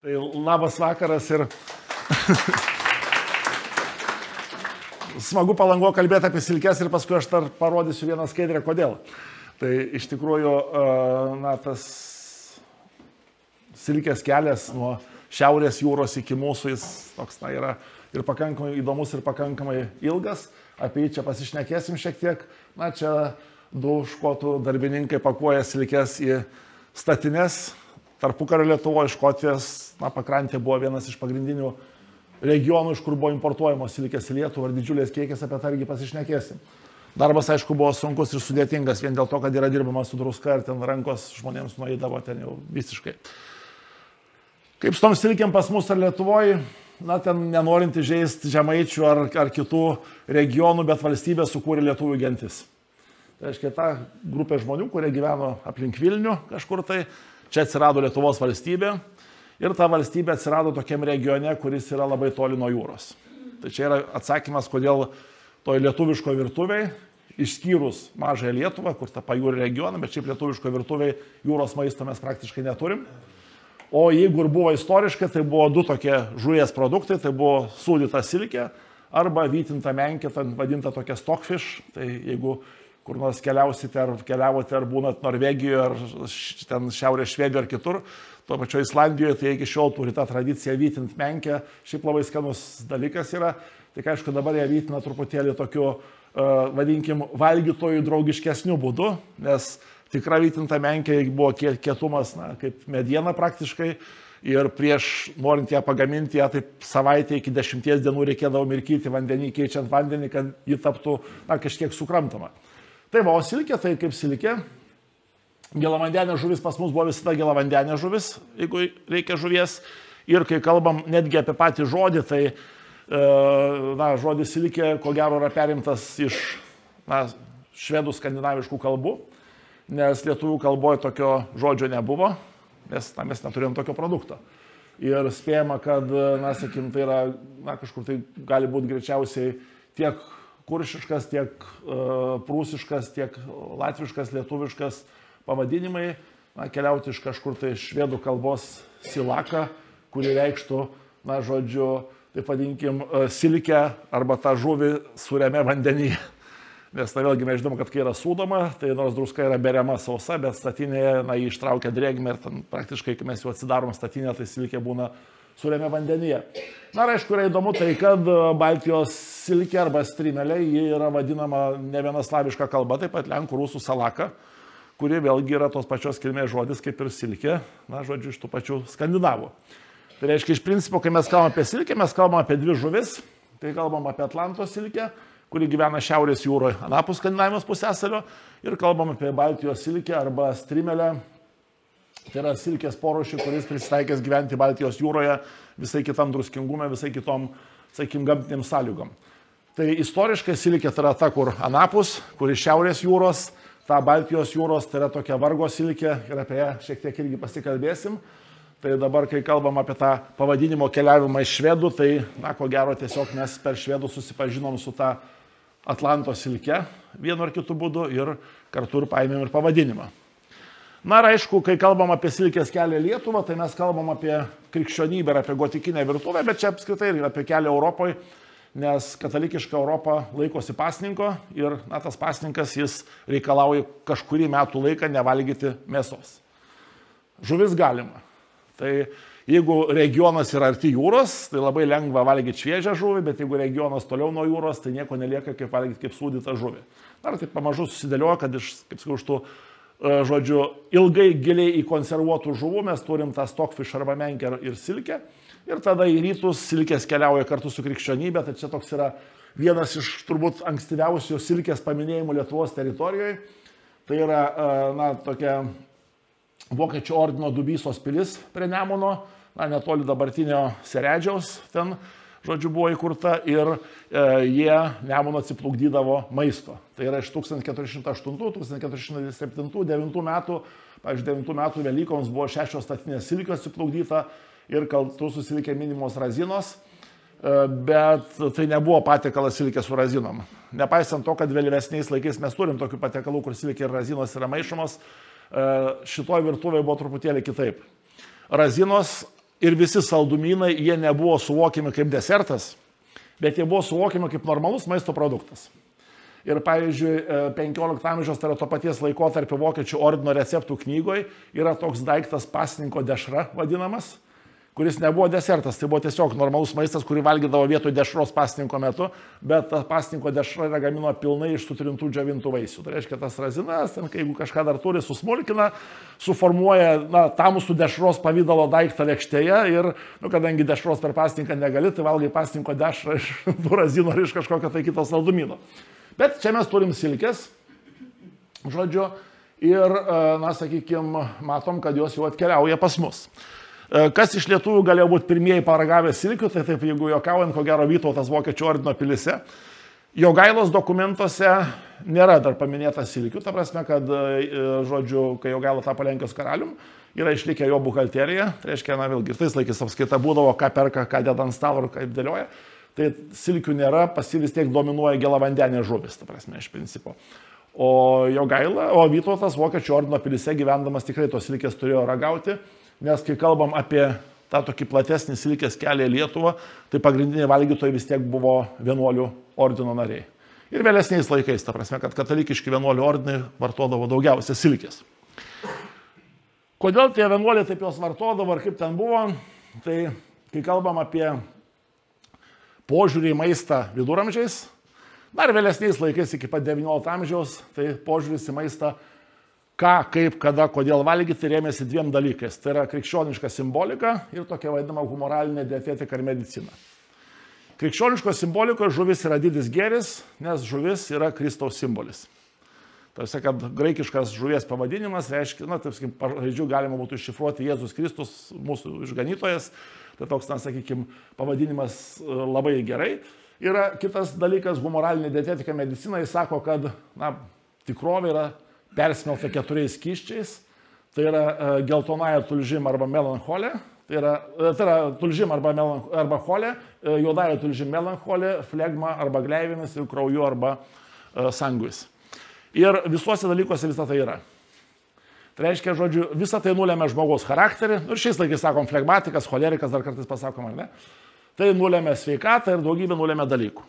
Tai labas vakaras ir smagu Palangoje kalbėti apie silkes ir paskui aš dar parodysiu vieną skaidrę, kodėl. Tai iš tikrųjų, tas silkės kelias nuo Šiaurės jūros iki mūsų, jis toks yra ir pakankamai įdomus ir pakankamai ilgas. Apie jį čia pasišnekėsim šiek tiek. Čia du škotų darbininkai pakuoja silkes į statines. Tarpukario Lietuvoje, Škotijos pakrantė buvo vienas iš pagrindinių regionų, iš kur buvo importuojamos silkės į Lietuvą ir didžiulės kiekis, apie tai irgi pasišnekėsim. Darbas, aišku, buvo sunkus ir sudėtingas, vien dėl to, kad yra dirbama su druska ir ten rankos žmonėms nueidavo ten jau visiškai. Kaip su tom silkėm pas mus ar Lietuvoje, ten nenorint įžeisti žemaičių ar kitų regionų, bet valstybė sukūrė lietuvių gentis. Tai reiškia, ta grupė žmonių, kurie gyveno aplink Vilnių kažkur tai, čia atsirado Lietuvos valstybė ir ta valstybė atsirado tokiam regione, kuris yra labai toli nuo jūros. Tai čia yra atsakymas, kodėl toj lietuviško virtuviai, išskyrus mažąją Lietuvą, kur ta pajūrį regioną, bet šiaip lietuviško virtuviai jūros maisto mes praktiškai neturim. O jeigu ir buvo istoriškai, tai buvo du tokie žuvies produktai, tai buvo sūdyta silkė arba vytinta menkė, vadinta tokia stockfish. Tai jeigu kur nors keliausite ar keliavote ar būnat Norvegijoje ar ten Šiaurės Švedijoje ar kitur, to pačioje Islandijoje, tai iki šiol turi tą tradiciją vytint menkę. Šiaip labai skanus dalykas yra. Tik aišku, dabar ją vytina truputėlį tokiu, vadinkim, valgytojų draugiškesniu būdu, nes tikra vytinta menkė buvo kietumas, kaip mediena praktiškai. Ir prieš, norint ją pagaminti, ją taip savaitę iki 10 dienų reikėdavo mirkyti vandenį, keičiant vandenį, kad ji taptų kažkiek sukramtama. Tai va, o silkė, tai kaip silkė. Gėlavandenė žuvis pas mus buvo visada gėlavandenė žuvis, jeigu reikia žuvies. Ir kai kalbam netgi apie patį žodį, tai žodis silkė, ko gero, yra perimtas iš švedų skandinaviškų kalbų, nes lietuvių kalboje tokio žodžio nebuvo, nes mes neturėjom tokio produkto. Ir spėjama, kad, sakykim, tai yra, kažkur tai gali būti greičiausiai tiek kuršiškas, tiek prūsiškas, tiek latviškas, lietuviškas pavadinimai, keliauti iš kažkur tai švedų kalbos silaka, kuri reikštų, žodžiu, taip vadinkim, silkę arba tą žuvį sūriame vandenyje. Nes vėlgi mes žinom, kad kai yra sūdoma, tai nors druska yra beriama sausa, bet statinėje jį ištraukia drėgmę ir ten praktiškai, kai mes jau atsidarom statinę, tai silkė būna sūriame vandenyje. Ir aišku, yra įdomu tai, kad Baltijos silkė arba strimelė, ji yra vadinama ne viena slaviška kalba, taip pat lenkų, rusų salaka, kuri vėlgi yra tos pačios kilmės žodis kaip ir silkė, žodžiu, iš tų pačių skandinavų. Tai reiškia, iš principo, kai mes kalbam apie silkę, mes kalbam apie dvi žuvis, tai kalbam apie Atlanto silkę, kuri gyvena Šiaurės jūroje, anapus Skandinavijos pusiasalio, ir kalbam apie Baltijos silkę arba strimelę. Tai yra silkės porūšį, kuris prisitaikęs gyventi Baltijos jūroje visai kitam druskingume, visai kitom, sakykim, gamtiniam sąlygom. Tai istoriškai silkė tai yra ta, kur anapus, kur iš Šiaurės jūros, ta Baltijos jūros, tai yra tokia vargo silkė ir apie ją šiek tiek irgi pasikalbėsim. Tai dabar, kai kalbam apie tą pavadinimo keliavimą iš švedų, tai, ko gero, tiesiog mes per švedų susipažinom su tą Atlanto silke vienu ar kitu būdu ir kartu ir paėmėm ir pavadinimą. Ir aišku, kai kalbam apie silkės kelią į Lietuvą, tai mes kalbam apie krikščionybę ir apie gotikinę virtuvę, bet čia apskritai ir apie kelią Europoje, nes katalikiška Europa laikosi pasninko ir tas pasninkas jis reikalauja kažkurį metų laiką nevalgyti mėsos. Žuvis galima. Tai jeigu regionas yra arti jūros, tai labai lengva valgyti šviežią žuvį, bet jeigu regionas toliau nuo jūros, tai nieko nelieka kaip valgyti kaip sūdytą žuvį. Ir tai pamažu susidėlioja, kad iš, kaip sakau, iš tų žodžiu, ilgai giliai įkonservuotų žuvų mes turim tą stockfish arba menkę ir silkę. Ir tada į rytus silkės keliauja kartu su krikščionybė. Tai čia toks yra vienas iš turbūt ankstyviausių silkės paminėjimų Lietuvos teritorijoje. Tai yra tokia Vokiečių ordino Dubysos pilis prie Nemuno, netoli dabartinio Seredžiaus ten, žodžiu, buvo įkurta ir jie Nemuno atsiplukdydavo maisto. Tai yra iš 1408, 1407, 9 metų, pavyzdžiui, 9 metų Velykoms buvo 6 statinės silkės atsiplukdyta ir kartu su silkė minimos razinos, bet tai nebuvo patiekalas silkė su razinom. Nepaisant to, kad vėlyvesniais laikais mes turim tokių patiekalų, kur silkė ir razinos yra maišomos, šitoj virtuvėje buvo truputėlį kitaip. Razinos ir visi saldumynai, jie nebuvo suvokiami kaip desertas, bet jie buvo suvokiami kaip normalus maisto produktas. Ir pavyzdžiui, 15 amžiaus, tai yra to paties laikotarpio vokiečių ordino receptų knygoje, yra toks daiktas pasninko dešra vadinamas, kuris nebuvo desertas, tai buvo tiesiog normalus maistas, kurį valgydavo vietoj dešros pasninko metu, bet ta pasninko dešra yra gaminama pilnai iš sutrintų džiovintų vaisių. Tai reiškia, tas razinas, ten, jeigu kažką dar turi, susmulkina, suformuoja tamsų dešros pavydalo daiktą lėkštėje ir, kadangi dešros per pasninką negali, tai valgai pasninko dešrą iš tų razinų ar iš kažkokio tai kito saldumyno. Bet čia mes turim silkės, žodžiu, ir, sakykime, matom, kad jos jau atkeliauja pas mus. Kas iš lietuvių galėjo būti pirmieji paragavę silkių, tai taip, jeigu juokaujant, ko gero Vytautas Vokiečių ordino pilyse. Jogailos dokumentuose nėra dar paminėta silkių, ta prasme, kad, žodžiu, kai Jogaila tapo Lenkijos karalium, yra išlikę jo buhalterija, tai reiškia, vėlgi, ir tais laikais apskaita būdavo, ką perka, ką deda ant stalo ir kaip dėlioja. Tai silkių nėra, pas jį vis tiek dominuoja gėlavandenė žuvis, ta prasme, iš principo. O Vytautas Vokiečių ordino pilyse gyvendamas tikrai tos silkės turėjo ragauti, nes kai kalbam apie tą tokį platesnį silkės kelią į Lietuvą, tai pagrindiniai valgytojai vis tiek buvo vienuolių ordino nariai. Ir vėlesniais laikais, ta prasme, kad katalikiški vienuolių ordinai vartodavo daugiausia silkės. Kodėl tie vienuoliai taip jos vartodavo ir kaip ten buvo, tai kai kalbam apie požiūrį į maistą viduramžiais, dar vėlesniais laikais iki pat 19 amžiaus, tai požiūris į maistą, ką, kaip, kada, kodėl valgyti, rėmėsi dviem dalykais. Tai yra krikščioniška simbolika ir tokia vadinama humoralinė dietetika ir medicina. Krikščioniškos simbolikoje žuvis yra didis gėris, nes žuvis yra Kristaus simbolis. Tarsi, kad graikiškas žuvies pavadinimas reiškia, taip sakykim, pažodžiu galima būtų iššifruoti Jėzus Kristus, mūsų išganytojas, tai toks, sakykime, pavadinimas labai gerai. Yra kitas dalykas, humoralinė dietetika medicina, jis sako, kad tikrovė yra persmelta 4 skysčiais, tai yra geltonaja tulžim arba melancholė, tai yra tulžim arba cholė, juodąja tulžim melancholė, flegma arba gleivinis ir krauju arba sanguis. Ir visuose dalykuose visą tai yra. Tai reiškia, žodžiu, visą tai nulėmė žmogaus charakterį, ir šiais laikais sakom flegmatikas, cholerikas, dar kartais pasakom, ar ne? Tai nulėmė sveikatą ir daugybę nulėmė dalykų.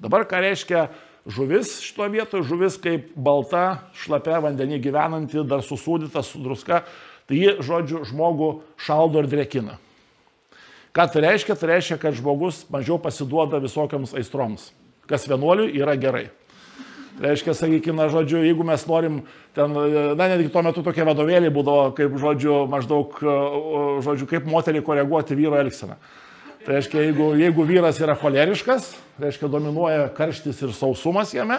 Dabar ką reiškia žuvis šito vietoje, žuvis kaip balta, šlapia vandenį gyvenanti, dar susūdyta, su druska, tai ji, žodžiu, žmogų šaldo ir drėkina. Ką tai reiškia? Tai reiškia, kad žmogus mažiau pasiduoda visokiams aistroms, kas vienuoliui yra gerai. Reiškia, sakykime, žodžiu, jeigu mes norim, ten, netgi tuo metu tokie vadovėliai būdavo, kaip, žodžiu, maždaug, žodžiu, kaip moterį koreguoti vyro elgseną. Tai reiškia, jeigu vyras yra choleriškas, reiškia, dominuoja karštis ir sausumas jame,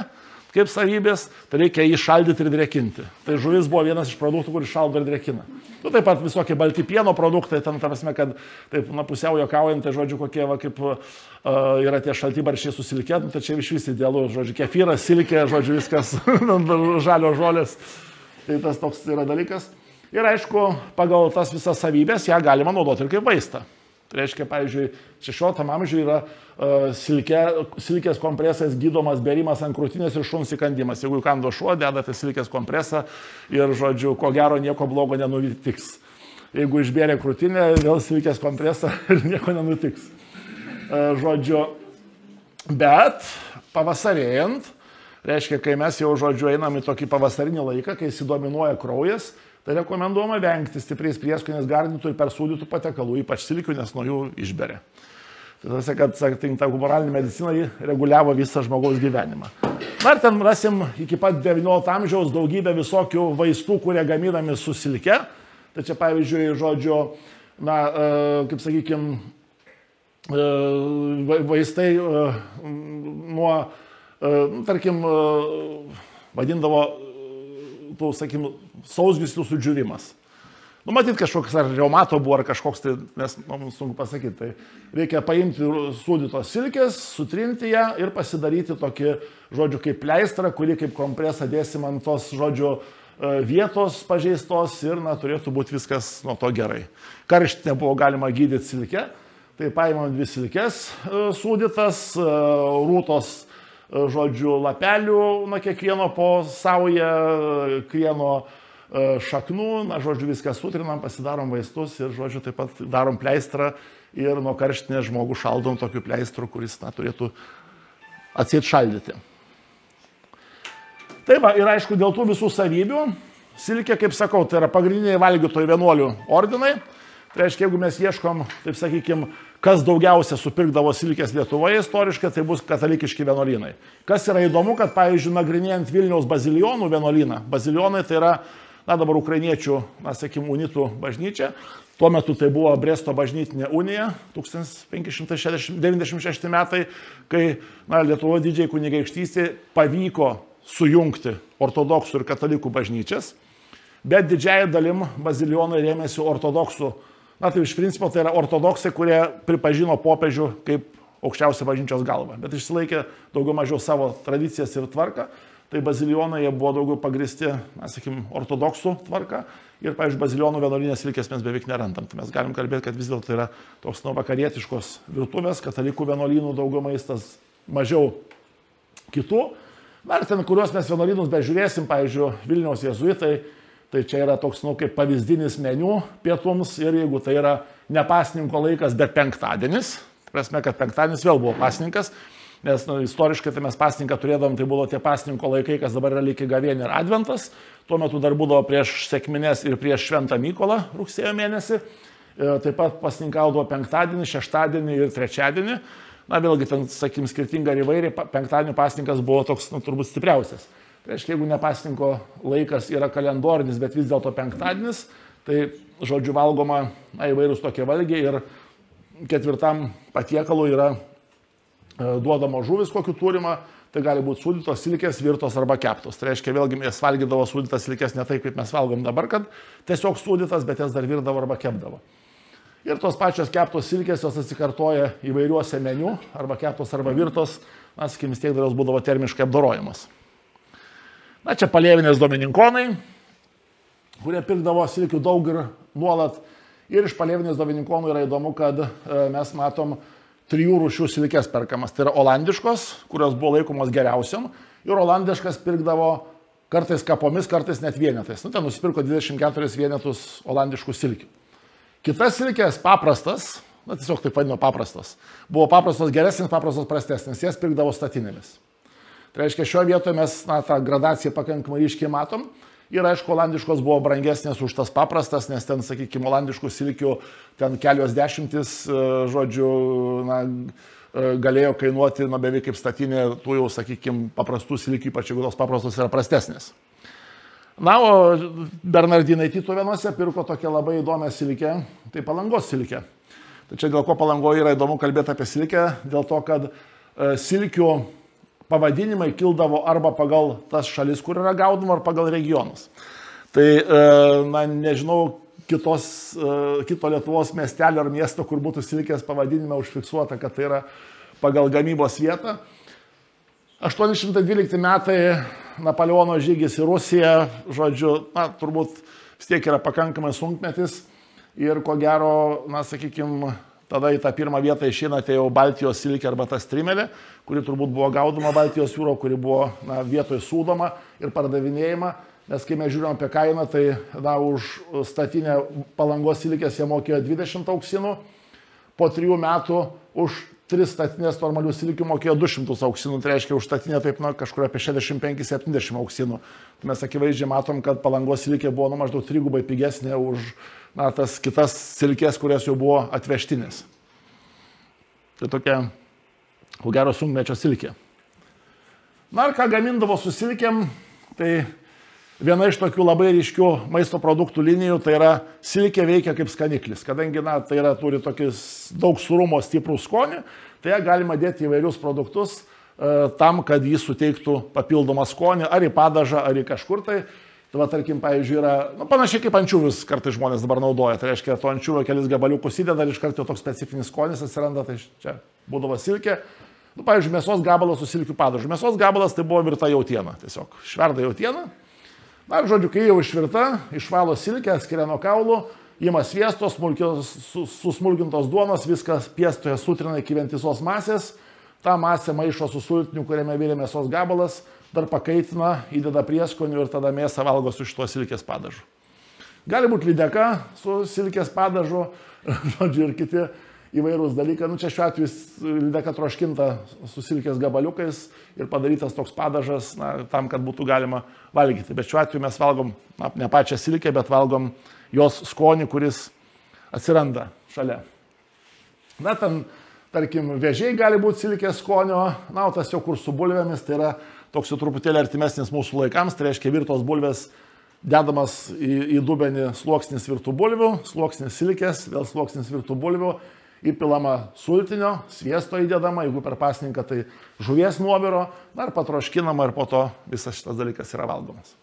kaip savybės, tai reikia jį šaldyti ir drėkinti. Tai žuvis buvo vienas iš produktų, kuris šaldo ir drėkina. Taip pat visokie balti pieno produktai, ten, ta prasme, kad, taip, pusiau juokaujant, tai, žodžiu, kokie, kaip yra tie šaltibarščiai su silke, tai čia iš vis idealu, žodžiu, kefyras, silkė, žodžiu, viskas, žalio žolės, tai tas toks yra dalykas. Ir aišku, pagal tas visas savybės ją galima naudoti ir kaip vaistą. Tai reiškia, pavyzdžiui, 16 amžiuje yra silkės kompresais gydomas berimas ant krūtinės ir šuns įkandimas. Jeigu įkando šuo, dedate silkės kompresą ir, žodžiu, ko gero nieko blogo nenutiks. Jeigu išbėrė krūtinę, vėl silkės kompresą ir nieko nenutiks. Žodžiu, bet pavasarėjant, reiškia, kai mes jau, žodžiu, einam į tokį pavasarinį laiką, kai įsidominuoja kraujas, tai rekomenduojama vengti stipriais prieskoniais gardintų ir persūdytų patiekalų, ypač silkių, nes nuo jų išberia. Tai tas, kad, sakykime, ta humoralinė medicina reguliavo visą žmogaus gyvenimą. Dar ten rasim iki pat 19 amžiaus daugybę visokių vaistų, kurie gaminami su silke. Tai čia, pavyzdžiui, žodžiu, kaip sakykime, vaistai nuo, tarkim, vadindavo tų, sakykim, sausgyslių sudžiūvimas. Matyt, kažkoks ar reumato buvo, ar kažkoks, tai mes mums sunku pasakyti. Tai reikia paimti sūdytos silkės, sutrinti ją ir pasidaryti tokį, žodžiu, kaip pleistrą, kurį kaip kompresą dėsim ant tos, žodžiu, vietos pažeistos ir, turėtų būti viskas nuo to gerai. Karštinę buvo galima gydyti silke, tai paimam 2 silkės sūdytas, rūtos, žodžiu, lapelių, kiekvieno po saują, krieno šaknų, na, žodžiu, viską sutrinam, pasidarom vaistus ir, žodžiu, taip pat darom pleistrą ir nuo karštinės žmogų šaldom tokiu pleistru, kuris, na, turėtų atseit šaldyti. Taip, ir aišku, dėl tų visų savybių, silkė, kaip sakau, tai yra pagrindiniai valgytojų vienuolių ordinai. Tai reiškia, jeigu mes ieškom, taip sakykime, kas daugiausia supirkdavo silkės Lietuvoje istoriškai, tai bus katalikiški vienuolynai. Kas yra įdomu, kad, pavyzdžiui, nagrinėjant Vilniaus bazilionų vienuolyną, bazilionai tai yra, na, dabar ukrainiečių, na, sakykime, unitų bažnyčia, tuo metu tai buvo Bresto bažnytinė unija, 1596 metai, kai, na, Lietuvoje didžiai kunigaikštystė pavyko sujungti ortodoksų ir katalikų bažnyčias, bet didžiąją dalim bazilionai rėmėsi ortodoksų. Na, tai iš principo tai yra ortodoksai, kurie pripažino popiežių kaip aukščiausią bažnyčios galvą, bet išsilaikė daugiau mažiau savo tradicijas ir tvarką. Tai bazilionai jie buvo daugiau pagristi, na, sakykim, ortodoksų tvarka ir, pavyzdžiui, bazilionų vienuolinės silkės mes beveik nerandam. Tai mes galim kalbėti, kad vis dėlto tai yra toks vakarietiškos virtuvės, katalikų vienuolynų daugiau maistas, mažiau kitų. Na, ir ten, kuriuos mes vienuolynus bežiūrėsim, pavyzdžiui, Vilniaus jėzuitai, tai čia yra toks, nu, kaip pavyzdinis meniu pietums ir jeigu tai yra ne pasninko laikas, bet penktadienis, prasme, kad penktadienis vėl buvo pasninkas, nes, nu, istoriškai tai mes pasninką turėdavom, tai buvo tie pasninko laikai, kas dabar yra lygiai gavėnė ir adventas, tuo metu dar būdavo prieš sekmines ir prieš Šventą Mykolą rugsėjo mėnesį, taip pat pasninkaudavo penktadienį, šeštadienį ir trečiadienį, na, vėlgi ten, sakykim, skirtingai ir įvairiai, penktadienio pasninkas buvo toks, nu, turbūt stipriausias. Tai reiškia, jeigu nepasninko laikas yra kalendorinis, bet vis dėlto penktadienis, tai, žodžiu, valgoma, na, įvairūs tokie valgiai ir ketvirtam patiekalui yra duodama žuvis, kokiu turima, tai gali būti sūdytos silkės, virtos arba keptos. Tai reiškia, vėlgi mes valgydavo sūdytas silkės ne taip, kaip mes valgom dabar, kad tiesiog sūdytas, bet jas dar virdavo arba kepdavo. Ir tos pačios keptos silkės jos atsikartoja įvairiuose meniu, arba keptos arba virtos, na, sakykim, vis tiek dar jos būdavo termiškai apdorojamos. Na, čia palėvinės domininkonai, kurie pirkdavo silkių daug ir nuolat. Ir iš palėvinės domininkonų yra įdomu, kad mes matom 3 rūšių silkės perkamas. Tai yra olandiškos, kurios buvo laikomos geriausiam. Ir olandiškas pirkdavo kartais kapomis, kartais net vienetais. Nu, ten nusipirko 24 vienetus olandiškų silkių. Kitas silkės paprastas, na, tiesiog taip vadino paprastas. Buvo paprastos geresnis, paprastos prastesnis. Jas pirkdavo statinėmis. Tai reiškia, šioje vietoje mes, na, tą gradaciją pakankamai ryškiai matom. Ir aišku, olandiškos buvo brangesnės už tas paprastas, nes ten, sakykime, olandiškų silkių ten kelios dešimtis, žodžiu, na, galėjo kainuoti, na, beveik kaip statinė tų jau, sakykime, paprastų silkių, ypač jeigu tos paprastos yra prastesnės. Na, o Bernardinai Tytuvėnuose pirko tokią labai įdomią silkę, tai Palangos silkė. Tai čia dėl ko Palangoje yra įdomu kalbėti apie silkę, dėl to, kad silkių pavadinimai kildavo arba pagal tas šalis, kur yra gaudoma, ar pagal regionus. Tai, na, nežinau, kito Lietuvos miestelio ar miesto, kur būtų silkės pavadinime užfiksuota, kad tai yra pagal gamybos vietą. 812 metai Napoleono žygis į Rusiją, žodžiu, na, turbūt vis tiek yra pakankamai sunkmetis ir ko gero, na, sakykime, tada į tą pirmą vietą išeina tai jau Baltijos silkė arba ta strimelė, kuri turbūt buvo gaudoma Baltijos jūro, kuri buvo, na, vietoje sūdoma ir pardavinėjama. Nes kai mes žiūrėjom apie kainą, tai, na, už statinę Palangos silkės jie mokėjo 20 auksinų, po 3 metų už 3 statinės normalių silkių mokėjo 200 auksinų, tai reiškia už statinę taip, na, kažkur apie 65-70 auksinų. Tai mes akivaizdžiai matom, kad Palangos silkė buvo, nu, maždaug 3 gubai pigesnė už, na, tas kitas silkės, kurios jau buvo atvežtinės. Tai tokia, ko gero, sunkmečio silkė. Na, ir ką gamindavo su silkėm, tai viena iš tokių labai ryškių maisto produktų linijų, tai yra silkė veikia kaip skaniklis. Kadangi, na, tai yra, turi tokį daug surumo, stiprų skonį, tai ją galima dėti įvairius produktus tam, kad jis suteiktų papildomą skonį, ar į padažą, ar į kažkur tai. Tai va, tarkim, pavyzdžiui, yra, nu, panašiai kaip ančiuvius kartais žmonės dabar naudoja. Tai reiškia, to ančiuvio kelis gabaliukus įdeda ir iš karto toks specifinis skonis atsiranda, tai čia būdavo silkė. Nu, pavyzdžiui, mėsos gabalas su silkių padažu. Mėsos gabalas tai buvo virta jautiena, tiesiog šverda jautiena. Na, žodžiu, kai jau išvirta, išvalo silkę, skiria nuo kaulų, ima sviesto, susmulkintos duonos, viskas piestoje sutrina iki vientisos masės, tą masę maišo su sultiniu, kuriame vyrė mėsos gabalas, dar pakaitina, įdeda prieskonių ir tada mėsą valgo su šituo silkės padažu. Gali būti lydeka su silkės padažu, žodžiu, ir kiti įvairūs dalykai. Nu, čia šiuo atveju lydeka troškinta su silkės gabaliukais ir padarytas toks padažas, tam, kad būtų galima valgyti. Bet šiuo atveju mes valgom ne pačią silkę, bet valgom jos skonį, kuris atsiranda šalia. Na, ten, tarkim, vėžiai gali būti silkės skonio, na, o tas jau kur su bulvėmis, tai yra toks jau truputėlį artimesnis mūsų laikams, tai reiškia virtos bulvės, dedamas į dubenį sluoksnis virtų bulvių, sluoksnis silkės, vėl sluoksnis virtų bulvių, įpilama sultinio, sviesto įdedama, jeigu per pasninką tai žuvies nuoviro, dar patroškinama ir po to visas šitas dalykas yra valgomas.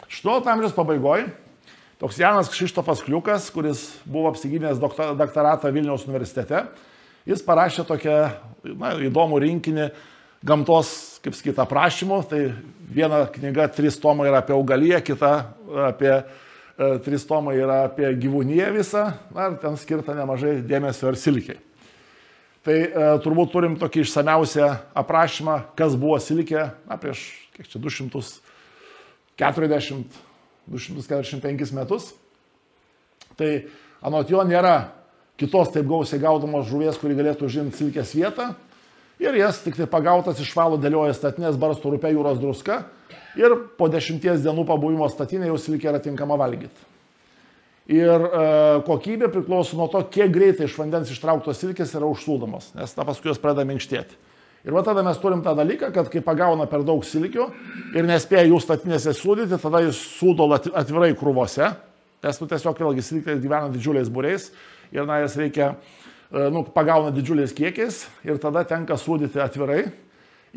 18 amžiaus pabaigoje toks Janas Kšištofas Kliukas, kuris buvo apsigynęs doktoratą Vilniaus universitete, jis parašė tokią įdomų rinkinį gamtos, kaip sakyt, aprašymų. Tai viena knyga 3 tomai yra apie augaliją, kita apie 3 tomai yra apie gyvūniją visą, ir ten skirta nemažai dėmesio ir silkiai. Tai turbūt turim tokį išsamiausią aprašymą, kas buvo silkė, prieš, kiek čia, 245 metus. Tai anot jo nėra kitos taip gausiai gaudomos žuvies, kuri galėtų užimti silkės vietą. Ir jas tik tai pagautas išvalo, dėlioja statinės, barsto rupe jūros druska. Ir po 10 dienų pabuvimo statinė jau silkė yra tinkama valgyti. Ir kokybė priklauso nuo to, kiek greitai iš vandens ištrauktos silkės yra užsūdomos, nes paskui jos pradeda minkštėti. Ir va tada mes turim tą dalyką, kad kai pagauna per daug silkių ir nespėja jų statinėse sūdyti, tada jis sūdo atvirai krūvose, nes tiesiog vėlgi silkės gyvena didžiuliais būriais ir jas reikia, pagauna didžiuliais kiekiais ir tada tenka sūdyti atvirai.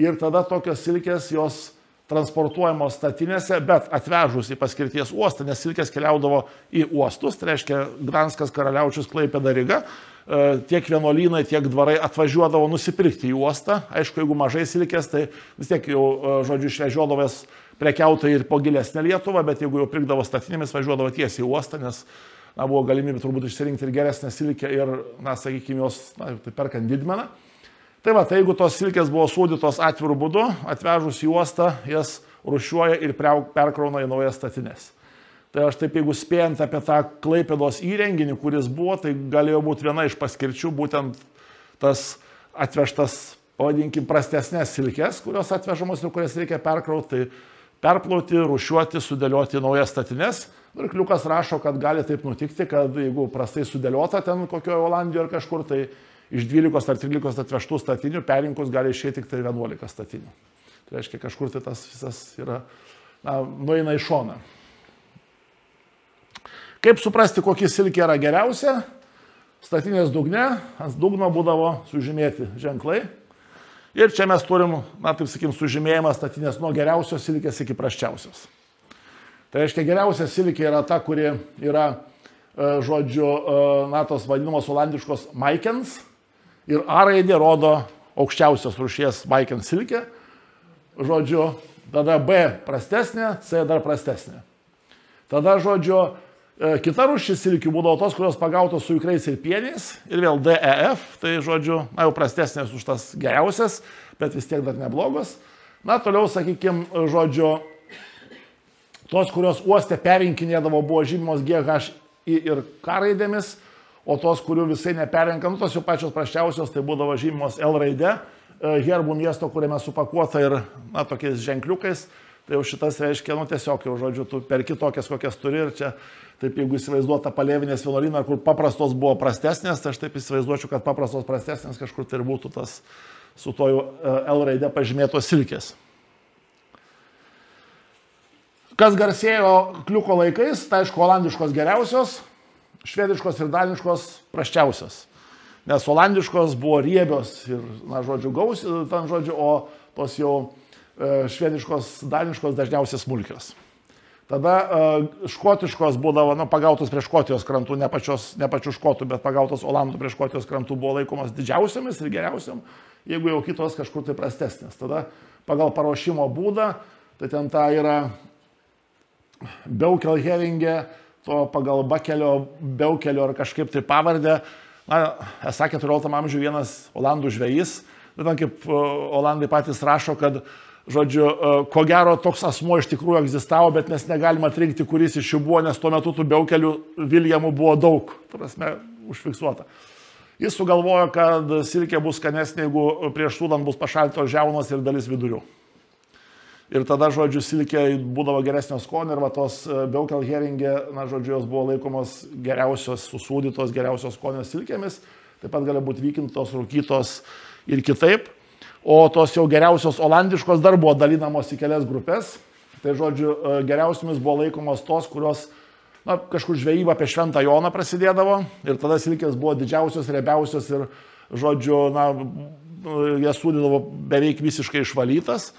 Ir tada tokios silkės jos transportuojamos statinėse, bet atvežus į paskirties uostą, nes silkės keliaudavo į uostus, tai reiškia Gdanskas, Karaliaučius, Klaipėda, Ryga, tiek vienuolynai, tiek dvarai atvažiuodavo nusipirkti į uostą. Aišku, jeigu mažai silkės, tai vis tiek jau, žodžiu, išvežiodavęs prekiautojai ir po gilesnę Lietuvą, bet jeigu jau pirkdavo statinėmis, važiuodavo tiesiai į uostą, nes buvo galimybė turbūt išsirinkti ir geresnę silkę ir, sakykime, jos tai perkant didmeną. Tai va, tai jeigu tos silkės buvo sūdytos atvirų būdu, atvežus į uostą, jas rušiuoja ir perkrauna į naujas statinės. Tai aš taip, jeigu spėjant apie tą Klaipėdos įrenginį, kuris buvo, tai galėjo būti viena iš paskirčių, būtent tas atvežtas, pavadinkim, prastesnės silkės, kurios atvežamos ir kurias reikia perkrauti, tai perplauti, rušiuoti, sudėlioti į naujas statinės. Ir Kliukas rašo, kad gali taip nutikti, kad jeigu prastai sudėliota ten kokioje Olandijoje ar kažkur, tai iš 12 ar 13 atvežtų statinių perinkus gali išėti tik tai 11 statinių. Tai reiškia, kažkur tai tas visas yra, nueina į šoną. Kaip suprasti, kokia silkė yra geriausia? Statinės dugne, ant dugno būdavo sužymėti ženklai. Ir čia mes turim, taip sakykim, sužymėjimą statinės nuo geriausios silkės iki prasčiausios. Tai reiškia, geriausia silkė yra ta, kuri yra, žodžiu, tos vadinamos olandiškos maikens. Ir A raidė rodo aukščiausios rūšies maikens silkę. Žodžiu, tada B prastesnė, C dar prastesnė. Tada, žodžiu, kita rūšis silkių būdavo tos, kurios pagautos su ikrais ir pieniais. Ir vėl D, E, F, tai, žodžiu, jau prastesnės už tas geriausias, bet vis tiek dar neblogos. Toliau, sakykime, žodžiu, tos, kurios uoste perinkinėdavo, buvo žymimos G, H, I ir K raidėmis. O tos, kurių visai neperrenkam, tos jau pačios prasčiausios, tai būdavo žymimos L raide, herbų miesto, kuriame supakuota ir, tokiais ženkliukais. Tai jau šitas reiškia, tiesiog jau, žodžiu, tu perki tokias, kokias turi ir čia, taip jeigu įsivaizduota Palėvinės vienuolyną, kur paprastos buvo prastesnės, tai aš taip įsivaizduočiau, kad paprastos prastesnės kažkur tai ir būtų tas su to L raide pažymėtos silkės. Kas garsėjo Kliuko laikais, tai aišku, olandiškos geriausios, švediškos ir daniškos prasčiausios. Nes olandiškos buvo riebios ir, žodžiu, gausios, o tos jau švediškos, daniškos dažniausiai smulkios. Tada škotiškos būdavo, pagautos prie Škotijos krantų, ne pačių škotų, bet pagautos Olandų prie Škotijos krantų buvo laikomas didžiausiamis ir geriausiam, jeigu jau kitos kažkur tai prastesnės. Tada pagal paruošimo būdą, tai ten ta yra Beukelheringė, to pagal Bakelio, Beukelio ar kažkaip tai pavardę, esą 14 amžiuje vienas olandų žvejys, bet kaip olandai patys rašo, kad, žodžiu, ko gero toks asmuo iš tikrųjų egzistavo, bet mes negalim atrinkti, kuris iš jų buvo, nes tuo metu tų Beukelių Viljamų buvo daug, prasme, užfiksuota. Jis sugalvojo, kad silkė bus skanesnė, jeigu prieš sūdant bus pašaltos žiaunos ir dalis vidurių. Ir tada, žodžiu, silkė būdavo geresnio skonio ir va tos Beukelheringė, žodžiu, jos buvo laikomos geriausios, susūdytos, geriausios skonio silkėmis, taip pat gali būti vykintos, rūkytos ir kitaip. O tos jau geriausios olandiškos dar buvo dalinamos į kelias grupės. Tai, žodžiu, geriausiamis buvo laikomos tos, kurios kažkur žvejyba apie Šventą Joną prasidėdavo ir tada silkės buvo didžiausios, riebiausios ir, žodžiu, jas sūdydavo beveik visiškai išvalytas.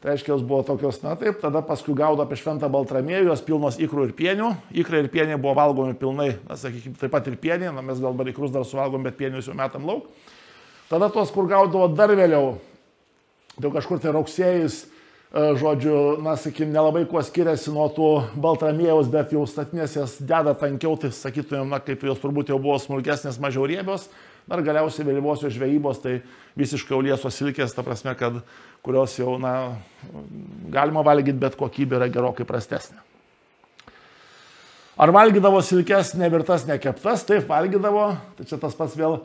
Tai reiškia, jos buvo tokios, taip, tada paskui gaudo apie Šventą Baltramiejų, jos pilnos ikrų ir pienių. Ikrai ir pieniai buvo valgomi pilnai, sakykime, taip pat ir pieniai, mes gal ikrus dar suvalgom, bet pienius jau metam lauk. Tada tos, kur gaudavo dar vėliau, tai kažkur tai rugsėjais, žodžiu, sakykime, nelabai kuo skiriasi nuo tų Baltramiejaus, bet jau statinės jas deda tankiau, tai sakytumėm, kaip jos turbūt jau buvo smulkesnės, mažiau riebios. Dar galiausiai vėlyvosios žvejybos, tai visiškai liesos silkės, ta prasme, kad kurios jau, galima valgyti, bet kokybė yra gerokai prastesnė. Ar valgydavo silkės nevirtas, nekeptas? Taip, valgydavo. Tai čia tas pats vėl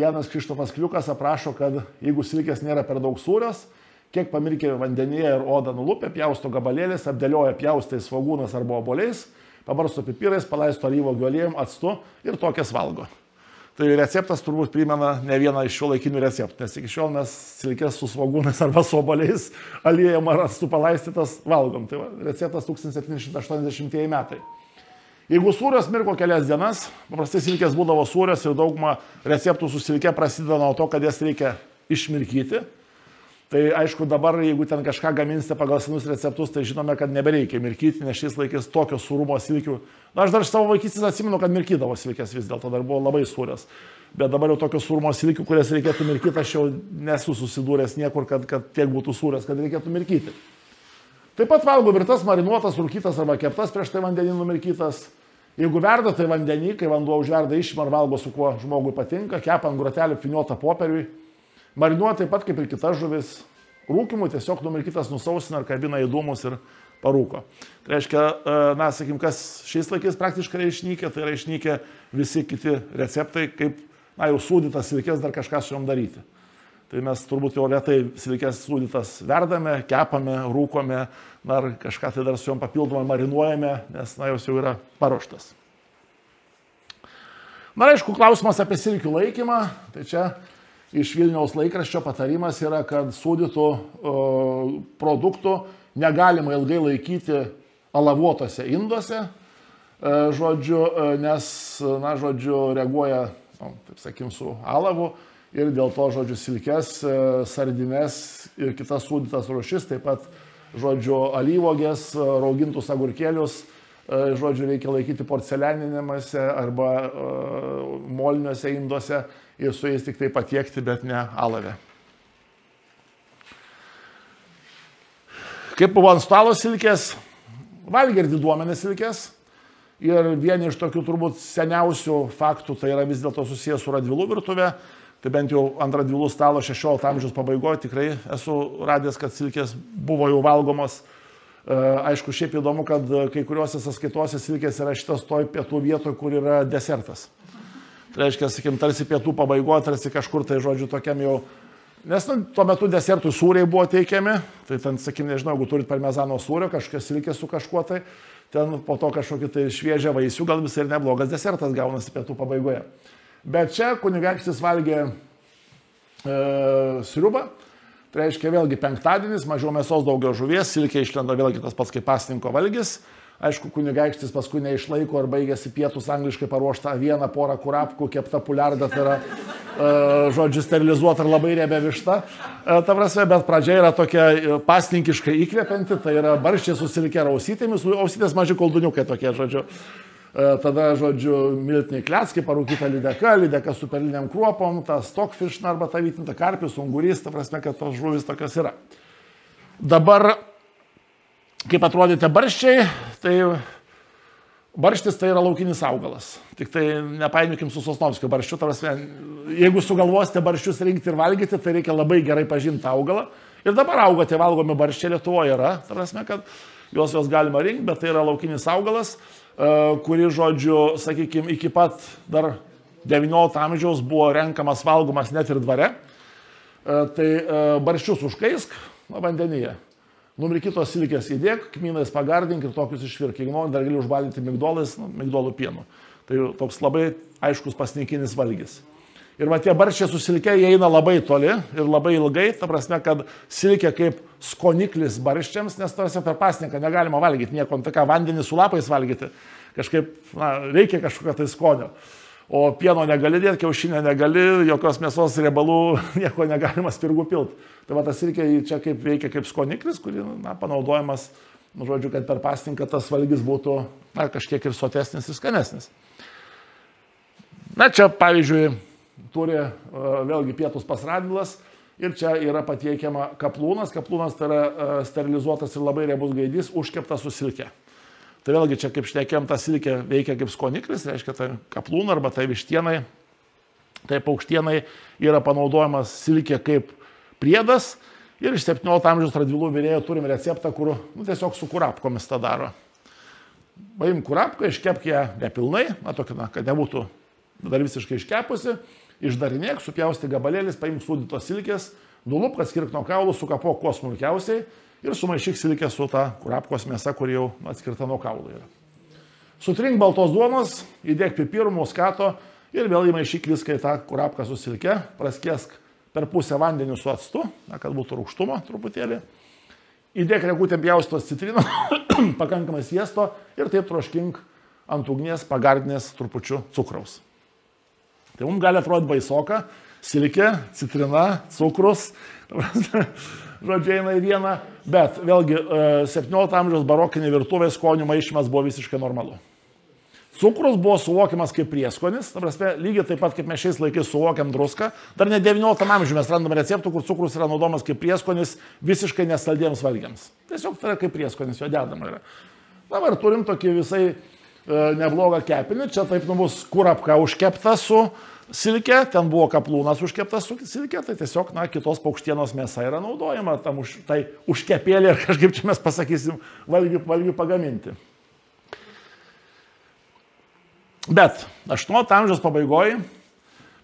Janas Krištofas Kliukas aprašo, kad jeigu silkės nėra per daug sūrios, kiek pamirkė vandenyje ir odą nulupė, pjausto gabalėlis, apdėlioja pjaustais svogūnas arba obuoliais, pabarsto pipirais, palaisto alyvuogių aliejum, actu ir tokias valgo. Tai receptas turbūt primena ne vieną iš šiuolaikinių receptų, nes iki šiol mes silkės su svogūnais arba su obuoliais aliejum ar actu palaistytas valgom. Tai receptas 1780 metai. Jeigu sūrios mirko kelias dienas, paprastai silkės būdavo sūrios ir dauguma receptų su silke prasideda nuo to, kad jas reikia išmirkyti. Tai aišku, dabar, jeigu ten kažką gaminsite pagal senus receptus, tai žinome, kad nebereikia mirkyti, nes šiais laikais tokio sūrumo silkių. Aš dar iš savo vaikystės atsimenu, kad mirkydavo silkės vis dėlto, dar buvo labai sūrios. Bet dabar jau tokio sūrumo silkių, kurias reikėtų mirkyti, aš jau nesu susidūręs niekur, kad tiek būtų sūrios, kad reikėtų mirkyti. Taip pat valgo virtas, marinuotas, rūkytas arba keptas, prieš tai vandenį numirkytas. Jeigu verda, tai vandenį, kai vanduo užverda išima ir valgo su kuo žmogui patinka, kepa ant grotelių piniuotą popieriui. Marinuoja taip pat kaip ir kitas žuvis, rūkimui tiesiog numirkytas nusausina ar kabina į dūmus ir parūko. Tai reiškia, sakykim, kas šiais laikais praktiškai yra išnykę, tai yra išnykę visi kiti receptai, kaip, jau sūdytas silkės dar kažką su jom daryti. Tai mes turbūt jau retai silkės sūdytas verdame, kepame, rūkome, ar kažką tai dar su jom papildomai marinuojame, nes, jos jau yra paruoštas. Aišku, klausimas apie silkių laikymą, tai čia iš Vilniaus laikraščio patarimas yra, kad sūdytų produktų negalima ilgai laikyti alavuotose induose, žodžiu, nes, reaguoja, taip sakim, su alavu ir dėl to, žodžiu, silkės, sardines ir kitas sūdytas rūšis, taip pat, žodžiu, alyvuogės, raugintus agurkėlius, žodžiu, reikia laikyti porcelianinėse arba moliniuose induose ir su jais tik tai patiekti, bet ne alave. Kaip buvo ant stalo silkės, valgė ir diduomenės silkės. Ir vieni iš tokių turbūt seniausių faktų tai yra vis dėlto susijęs su Radvilų virtuve. Tai bent jau ant Radvilų stalo 16 amžiaus pabaigoje tikrai esu radęs, kad silkės buvo jau valgomos. Aišku, šiaip įdomu, kad kai kuriuose sąskaitose silkės yra šitas toj pietų vietoje, kur yra desertas. Tai reiškia, sakykim, tarsi pietų pabaigoje, tarsi kažkur tai, žodžiu, tokiam jau... Nes tuo metu desertui sūriai buvo teikiami, tai ten, sakykim, nežinau, jeigu turit parmezano sūrio, kažkokia silkė su kažkuo tai, ten po to kažkokį tai šviežią vaisių, gal visai ir neblogas desertas gaunasi pietų pabaigoje. Bet čia kunigaikštis valgė sriubą, tai reiškia vėlgi penktadienis, mažiau mėsos, daugiau žuvies, silkė išlenda vėlgi tas pats kaip pasninko valgis. Aišku, kunigaikštis paskui neišlaiko ir baigėsi pietus angliškai paruoštą avieną, porą kurapkų, kepta puliarda, tai yra, žodžiu, sterilizuota ir labai riebia višta. Ta prasme, bet pradžia yra tokia pasninkiškai įkvepianti, tai yra barščiai su silke ir ausytėmis, ausytės maži kolduniukai tokie, žodžiu. Tada, žodžiu, miltiniai kleckai, parūkyta lydeka su perliniam kruopom, ta stockfish arba ta vytinta karpis, ungurys, ta prasme, kad tos žuvis tokios yra. Dabar, kaip atrodėte barščiai, tai Barštis tai yra laukinis augalas. Tik tai nepainiokim su Sosnovskio barščiu. Jeigu sugalvosite barščius rinkti ir valgyti, tai reikia labai gerai pažinti augalą. Ir dabar auga tie valgomi barščiai Lietuvoje yra. Tai prasme, kad juos galima rinkti, bet tai yra laukinis augalas, kuri, žodžiu, sakykime, iki pat dar 19 amžiaus buvo renkamas valgomas net ir dvare. Tai barščius užkaisk vandenyje. Numrikytos silikės įdėk, kmynais pagardink ir tokius išvirk. Jeigu nori, dar gali užbalinti migdolais, migdolų pienu. Tai toks labai aiškus pasninkinis valgis. Ir va tie barščiai su silke, jie eina labai toli ir labai ilgai. Ta prasme, kad silkė kaip skoniklis barščiams, nes tarsi per pasninką negalima valgyti nieko. Tai ką, vandenį su lapais valgyti. Kažkaip, reikia kažkokio tai skonio. O pieno negali dėti, kiaušinio negali, jokios mėsos riebalų, nieko negalima spirgų pilti. Tai va tas silkė čia kaip veikia kaip skoniklis, kurį panaudojamas, žodžiu, kad per pasninką tas valgis būtų kažkiek ir sotesnis ir skanesnis. Na čia, pavyzdžiui, turi vėlgi pietus pas Radvilas ir čia yra patiekiama kaplūnas. Kaplūnas tai yra sterilizuotas ir labai riebus gaidys, užkeptas su silke. Tai vėlgi čia, kaip šnekėjom, ta silkė veikia kaip skoniklis, reiškia tai kaplūna arba tai vištienai, tai paukštienai yra panaudojamas silkė kaip priedas. Ir iš 17 amžiaus Radvilų virėjų turim receptą, kur tiesiog su kurapkomis tą daro. Paim kurapką, iškepk ją nepilnai, kad nebūtų dar visiškai iškepusi, išdarinėk, supjausti gabalėlis, paim sūdytos silkės, nulupk, atskirk nuo kaulų, sukapok kuo smulkiausiai. Ir sumaišyk silkę su ta kurapkos mėsa, kur jau atskirta nuo kaulų yra. Sutrink baltos duonos, įdėk pipirų, muskato ir vėl įmaišyk viską į tą kurapką su silke. Praskiesk per pusę vandeniu su actu, kad būtų rūgštumo truputėlį. Įdėk regutėm pjaustytos citrinos, pakankamai sviesto ir taip troškink ant ugnies, pagardinės trupučiu cukraus. Tai mums gali atrodyti baisoka, silkė, citrina, cukrus. Žodžiu, eina į vieną, bet vėlgi 17 amžiaus barokinė virtuvės skonių maišymas buvo visiškai normalu. Cukrus buvo suvokiamas kaip prieskonis, lygiai taip pat kaip mes šiais laikais suvokiam druską. Dar ne 19 amžiuje mes randame receptų, kur cukrus yra naudojamas kaip prieskonis visiškai nesaldiems valgiams. Tiesiog tai yra kaip prieskonis, jo dedama yra. Dabar turim tokį visai neblogą kepinį, čia taip bus kurapka užkepta su silkė, ten buvo kaplūnas užkeptas su silkė, tai tiesiog, kitos paukštienos mėsa yra naudojama, tai užkepėlė ir kažkaip čia mes pasakysim valgių pagaminti. Bet 18 amžiaus pabaigoje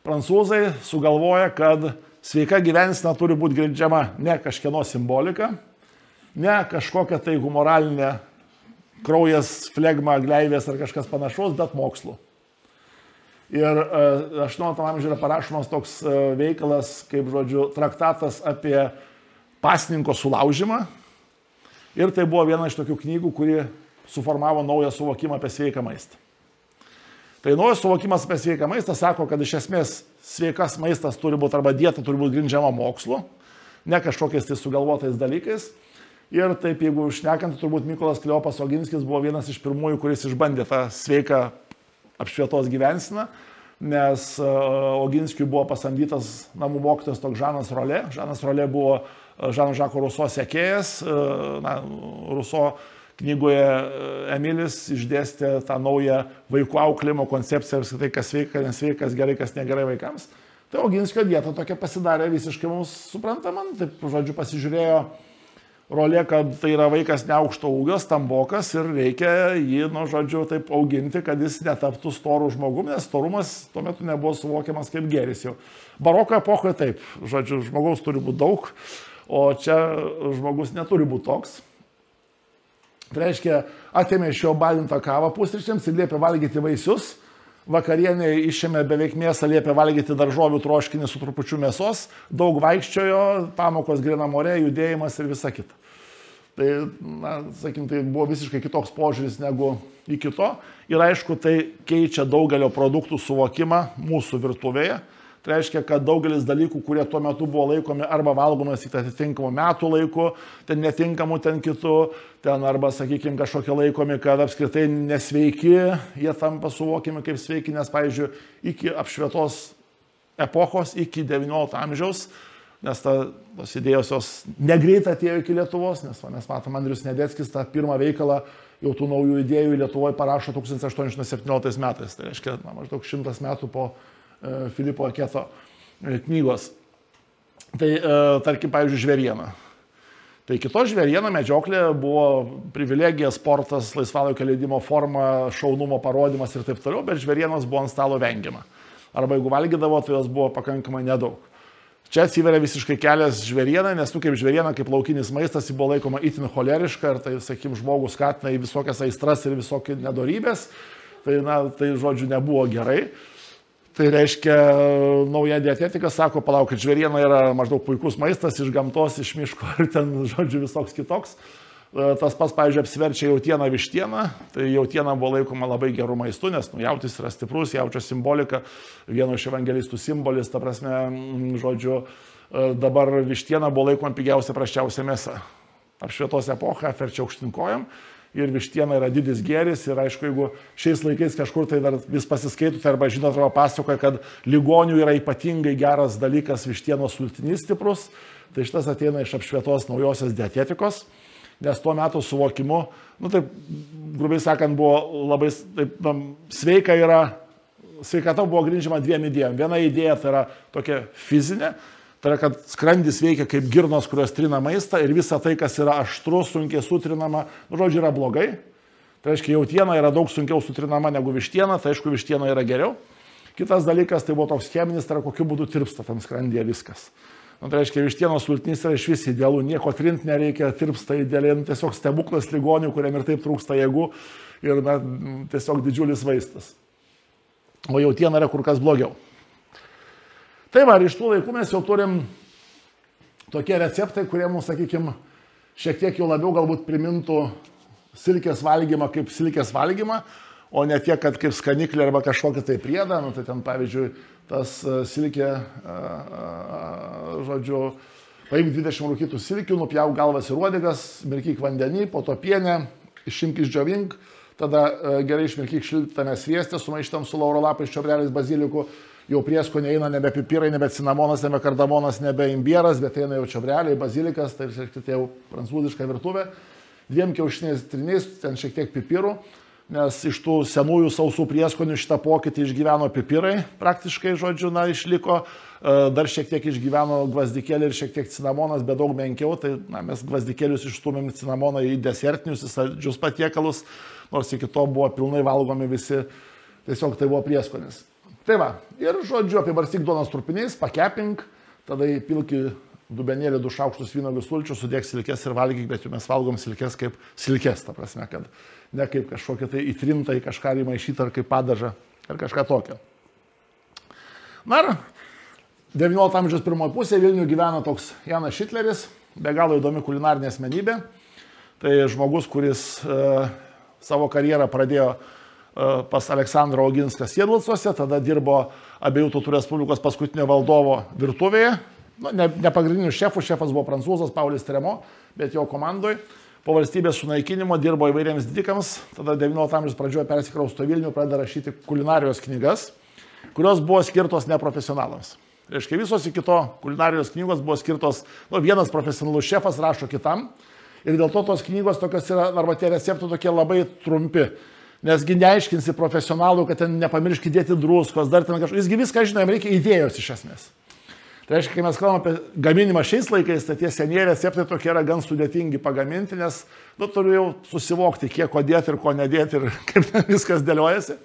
prancūzai sugalvoja, kad sveika gyvensena turi būti grindžiama ne kažkieno simbolika, ne kažkokia tai humoralinė kraujas, flegma, gleivės ar kažkas panašaus, bet mokslu. Ir 18 amžiuje yra parašomas toks veikalas, kaip, žodžiu, traktatas apie pasninko sulaužymą. Ir tai buvo viena iš tokių knygų, kuri suformavo naują suvokimą apie sveiką maistą. Tai naujas suvokimas apie sveiką maistą sako, kad iš esmės sveikas maistas turi būti arba dieta turi būti grindžiama mokslu, ne kažkokiais tai sugalvotais dalykais. Ir taip, jeigu šnekant, turbūt Mykolas Kleopas Oginskis buvo vienas iš pirmųjų, kuris išbandė tą sveiką apšvietos gyvenseną, nes Oginskiui buvo pasamdytas namų mokytojas toks Žanas Rolė. Žanas Rolė buvo Žano Žako Ruso sekėjas. Ruso knygoje Emilis išdėstė tą naują vaikų auklėjimo koncepciją, tai kas sveika, nesveikas, gerai, kas negerai vaikams. Tai Oginskio dieta tokia pasidarė visiškai mums suprantama. Taip, žodžiu, pasižiūrėjo Rolė, kad tai yra vaikas neaukšto ūgio, stambokas ir reikia jį, žodžiu, taip auginti, kad jis netaptų storų žmogumi, nes storumas tuo metu nebuvo suvokiamas kaip gėris jau. Baroko epochoje taip, žodžiu, žmogaus turi būti daug, o čia žmogus neturi būti toks. Tai reiškia, atėmė iš jo balintą kavą pusryčiams ir liepė valgyti vaisius, vakarienė išėmė beveik mėsą, liepė valgyti daržovių troškinį su trupučiu mėsos, daug vaikščiojo, pamokos grynam ore, judėjimas ir visa kita. Tai, sakykim, tai buvo visiškai kitoks požiūris negu į kito. Ir aišku, tai keičia daugelio produktų suvokimą mūsų virtuvėje. Tai reiškia, kad daugelis dalykų, kurie tuo metu buvo laikomi arba valgomas į atitinkamų metų laiku, ten netinkamų ten kitų, ten arba, sakykime, kažkokie laikomi, kad apskritai nesveiki, jie tampa suvokiami kaip sveiki, nes, pavyzdžiui, iki apšvietos epochos, iki 19 amžiaus, nes tos idėjos jos negreit atėjo iki Lietuvos, nes mes matom, Andrius Nedeckis tą pirmą veikalą jau tų naujų idėjų Lietuvoje parašo 1817 metais. Tai reiškia, maždaug 100 metų po Filipo Aketo knygos. Tai, tarkim, pavyzdžiui, žvėriena. Tai kitos žvėriena medžioklė buvo privilegija, sportas, laisvalaikio leidimo forma, šaunumo parodymas ir taip toliau, bet žvėrienos buvo ant stalo vengiama. Arba jeigu valgydavo, tai jos buvo pakankamai nedaug. Čia atsiveria visiškai kelias žvėrienai, nes kaip žvėriena, kaip laukinis maistas, ji buvo laikoma itin choleriška ir tai, sakykim, žmogus skatina į visokias aistras ir visokias nedorybės. Tai, tai žodžiu, nebuvo gerai. Tai reiškia, nauja dietetika sako, palaukit, žvėriena yra maždaug puikus maistas iš gamtos, iš miško ir ten, žodžiu, visoks kitoks. Tas pats, pavyzdžiui, apsiverčia jautieną vištieną. Tai jautiena buvo laikoma labai gerų maistų, nes jautis yra stiprus, jaučio simbolika, vieno iš evangelistų simbolis, ta prasme, žodžiu, dabar vištiena buvo laikoma pigiausia, prasčiausia mėsa. Apšvietos epocha, apverčia aukštinkojam. Ir vištiena yra didis gėris ir aišku, jeigu šiais laikais kažkur tai dar vis pasiskaitote arba žinote arba pasakoja, kad ligonių yra ypatingai geras dalykas vištienos sultinys stiprus, tai šitas ateina iš apšvietos naujosios dietetikos, nes tuo metu suvokimu, taip, grubiai sakant, buvo labai taip, sveikata buvo grindžiama dviem idėjom. Viena idėja tai yra tokia fizinė, tai yra, kad skrandis veikia kaip girnos, kurios trina maistą ir visa tai, kas yra aštru, sunkiai sutrinama, žodžiu, yra blogai. Tai reiškia, jautiena yra daug sunkiau sutrinama negu vištiena, tai aišku, vištiena yra geriau. Kitas dalykas, tai buvo toks cheminis, tai yra kokiu būdu tirpsta tam skrandyje viskas. Tai reiškia, vištienos sultinys yra iš vis idealų, nieko trinti nereikia, tirpsta idealiai, tiesiog stebuklas ligonių, kuriam ir taip trūksta jėgų ir tiesiog didžiulis vaistas. O jautiena yra kur kas blogiau. Tai va, iš tų laikų mes jau turim tokie receptai, kurie mums, sakykime, šiek tiek jau labiau galbūt primintų silkės valgymą kaip silkės valgymą, o ne tiek, kad kaip skaniklį arba kažkokį tai priedą. Tai ten, pavyzdžiui, tas silkė, žodžiu, paimk 20 rūkytų silkių, nupjauk galvas ir uodegas, mirkyk vandenį, po to pienę, išimk išdžiovink, tada gerai išmirkyk šiltame svieste, sumaištam su lauro lapais, čiobreliais, baziliku. Jau prieskonė eina nebe pipirai, nebe cinamonas, nebe kardamonas, nebe imbieras, bet eina jau čiobreliai, bazilikas, tai jau prancūziška virtuvė. 2 kiaušiniais triniais, ten šiek tiek pipirų, nes iš tų senųjų sausų prieskonių šitą pokytį išgyveno pipirai, praktiškai, žodžiu, išliko. Dar šiek tiek išgyveno gvazdikėlį ir šiek tiek cinamonas, bet daug menkiau. Tai mes gvazdikėlius išstumėm cinamoną į desertinius, į saldžius patiekalus, nors iki to buvo pilnai valgomi visi, tiesiog tai buvo prieskonis. Tai va, ir žodžiu, apibarstyk duonos trupiniais, pakepink, tada įpilki dubenėlį 2 šaukštus vynuogių sulčių, sudėk silkės ir valgyk, bet jau mes valgom silkės kaip silkės, ta prasme, kad ne kaip kažkokia tai įtrinta į kažką įmaišyta ar kaip padažą ar kažką tokio. Na ir 19 amžiaus pirmoje pusėje Vilniuje gyveno toks Janas Šitleris, be galo įdomi kulinarinė asmenybė. Tai žmogus, kuris savo karjerą pradėjo pas Aleksandrą Oginską Siedlcuose, tada dirbo Abiejų Tautų Respublikos paskutinio valdovo virtuvėje. Ne pagrindinių šefų, šefas buvo prancūzas Paulis Tremo, bet jo komandoj. Po valstybės sunaikinimo dirbo įvairiems didikams, tada 19 amžiaus pradžioje persikrausto Vilnių, pradeda rašyti kulinarijos knygas, kurios buvo skirtos neprofesionalams. Reiškia, visos iki to kulinarijos knygos buvo skirtos, vienas profesionalus šefas rašo kitam ir dėl to tos knygos tokios yra, arba tie receptai tokie labai trumpi. Nesgi neaiškinsi profesionalų, kad ten nepamirški dėti druskos, dar ten kažkas. Jisgi viską žino, jam reikia idėjos iš esmės. Tai reiškia, kai mes kalbame apie gaminimą šiais laikais, tai tie senieji receptai tokie yra gan sudėtingi pagaminti, nes turiu jau susivokti, kiek ko dėti ir ko nedėti ir kaip viskas dėliojasi.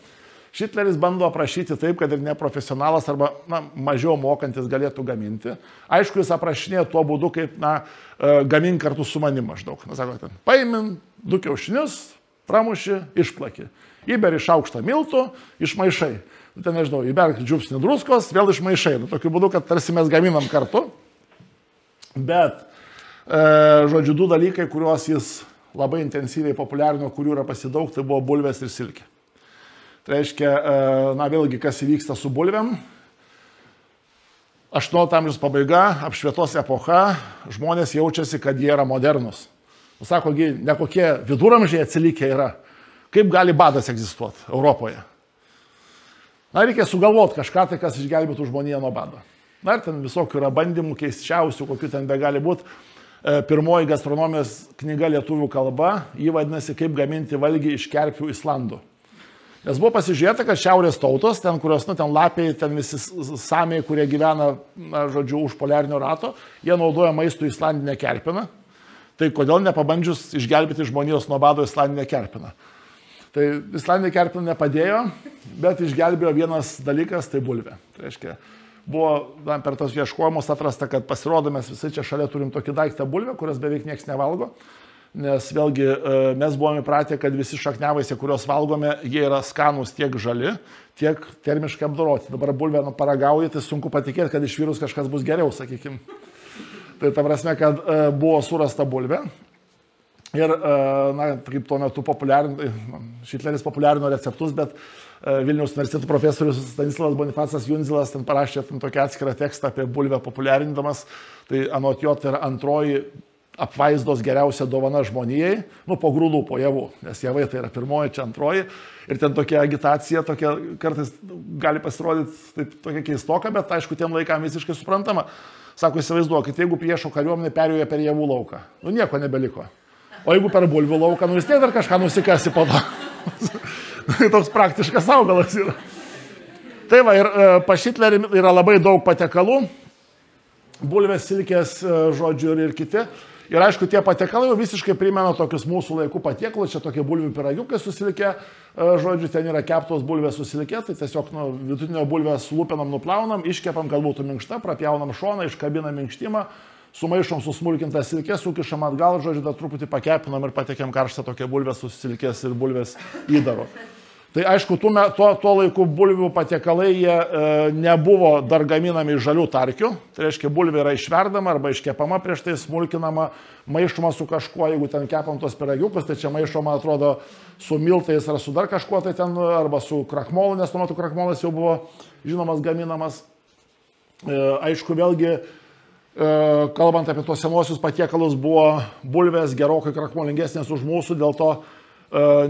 Šitleris bando aprašyti taip, kad ir neprofesionalas arba mažiau mokantis galėtų gaminti. Aišku, jis aprašinėjo tuo būdu, kaip gamink kartu su manim maždaug. Sako, ten paimin 2 kiaušinius, pramuši, išplaki. Įberi šaukštą miltų, išmaišai. Ten, nežinau, įberk džiupsnį druskos, vėl išmaišai. Tokiu būdu, kad tarsi mes gaminam kartu. Bet, žodžiu, 2 dalykai, kuriuos jis labai intensyviai populiarino, kurių yra pasidaug, tai buvo bulvės ir silkė. Tai reiškia, vėlgi, kas įvyksta su bulvėm. 18 amžiaus pabaiga, apšvietos epocha, žmonės jaučiasi, kad jie yra modernus. Sako, ne kokie viduramžiai atsilikę yra. Kaip gali badas egzistuoti Europoje? Reikia sugalvoti kažką, tai kas išgelbėtų žmoniją nuo bado. Ir ten visokių yra bandymų keisčiausių, kokių ten be gali būti. pirmoji gastronomijos knyga lietuvių kalba, ji vadinasi Kaip gaminti valgį iš kerpių Islandų. Nes buvo pasižiūrėta, kad šiaurės tautos, ten kurios, ten lapiai, ten visi samiai, kurie gyvena, žodžiu, už poliarinio rato, jie naudoja maistų islandinę kerpiną. Tai kodėl nepabandžius išgelbėti žmonijos nuo bado islandinę kerpiną? Tai islandinė kerpina nepadėjo, bet išgelbėjo vienas dalykas, tai bulvė. Tai reiškia, buvo per tos ieškojimus atrasta, kad pasirodo mes visi čia šalia turim tokį daiktą bulvę, kurias beveik niekas nevalgo. Nes vėlgi mes buvome įpratę, kad visi šakniavaisiai, kuriuos valgome, jie yra skanūs tiek žali, tiek termiškai apdoroti. Dabar bulvę paragauji, tai sunku patikėti, kad iš vyrus kažkas bus geriau, sakykime. Tai ta prasme, kad buvo surasta bulvė. Ir, kaip tuo metu Šitleris populiarino receptus, bet Vilniaus universiteto profesorius Stanislavas Bonifacas Jundzilas ten parašė tokį atskirą tekstą apie bulvę populiarindamas. Tai anot jo tai yra antroji apvaizdos geriausia dovana žmonijai, po grūdų, po javų, nes javai tai yra pirmoji, čia antroji. Ir ten tokia agitacija, tokia kartais gali pasirodyti taip, tokia keistoka, bet aišku, tiem laikam visiškai suprantama. Sako, įsivaizduokit, jeigu priešo kariuomenė perėjo per javų lauką, nieko nebeliko. O jeigu per bulvių lauką, vis tiek dar kažką nusikasi po to. Toks praktiškas augalas yra. Tai va, ir pas Šitlerį yra labai daug patiekalų, bulvės, silkės, žodžiu, ir kiti. Ir aišku, tie patiekalai jau visiškai primena tokius mūsų laikų patiekalus, čia tokie bulvių piragiukai susilkę, žodžiu, ten yra keptos bulvės susilkę, tai tiesiog vidutinio bulvę sulupinam, nuplaunam, iškepam, kad būtų minkšta, prapjaunam šoną, iškabinam minkštimą, sumaišom susmulkintą silkę, sukišam atgal, žodžiu, dar truputį pakepinam ir patiekėm karštą tokią bulvę susilkės ir bulvės įdaro. Tai aišku, tuo laiku bulvių patiekalai jie nebuvo dar gaminami iš žalių tarkių. Tai reiškia, bulvė yra išverdama arba iškepama, prieš tai smulkinama, maišoma su kažkuo, jeigu ten kepam tos piragiukus, tai čia maišoma, atrodo, su miltais ar su dar kažkuo, tai ten, arba su krakmolu, nes tuo metu krakmolas jau buvo žinomas gaminamas. Aišku, vėlgi, kalbant apie tos senosius patiekalus, buvo bulvės gerokai krakmolingesnės už mūsų, dėl to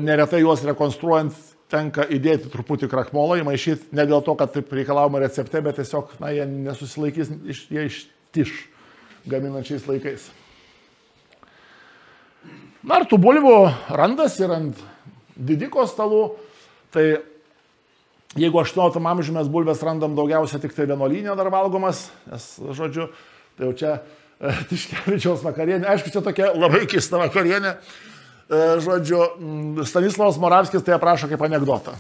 neretai juos rekonstruojant tenka įdėti truputį krakmolo, įmaišyti ne dėl to, kad taip reikalavimo recepte, bet tiesiog, jie nesusilaikys, jie ištiš gaminančiais laikais. Ir tų bulvių randasi ir ant didiko stalų, tai jeigu 18 amžiuje mes bulvės randam daugiausia tik tai vienuolynė dar valgomas, nes, žodžiu, tai jau čia Tiškevičiaus vakarienė, aišku, čia tokia labai keista vakarienė. Žodžiu, Stanislavas Moravskis tai aprašo kaip anekdotą.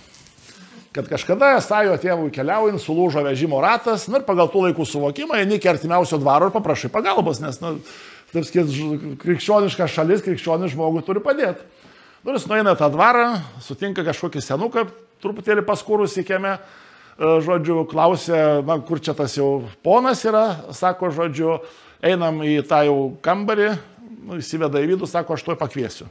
Kad kažkada esą jo tėvui keliaujant sulūžo vežimo ratas, ir pagal tų laikų suvokimą eini iki artimiausio dvaro ir paprašai pagalbos, nes, taip sakyti, krikščioniška šalis, krikščionis žmogui turi padėti. Jis nueina tą dvarą, sutinka kažkokį senuką, truputėlį paskūrusį kieme, žodžiu, klausė, kur čia tas jau ponas yra, sako, žodžiu, einam į tą jau kambarį, įsiveda į vidų, sako, aš tuoj pakviesiu.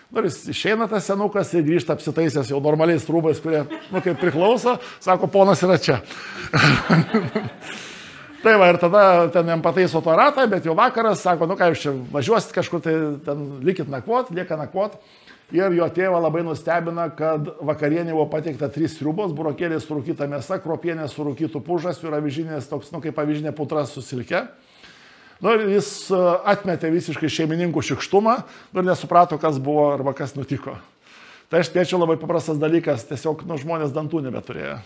Jis išeina tas senukas ir grįžta apsitaisęs jau normaliais rūbais, kurie, kaip priklauso, sako, ponas yra čia. Tai va, ir tada ten jam pataiso to ratą, bet jau vakaras, sako, ką jūs čia važiuosit kažkur, tai ten likit nakvot, lieka nakvot. Ir jo tėvą labai nustebina, kad vakarienė buvo pateikta 3 sriubos, burokėlės surūkyta mėsa, kruopienė surūkytų pužasių ir avižinės toks, kaip avižinė putra su silke. Ir jis atmetė visiškai šeimininkų šikštumą ir nesuprato, kas buvo arba kas nutiko. Tai aš spėčiau labai paprastas dalykas, tiesiog žmonės dantų nebeturėjo.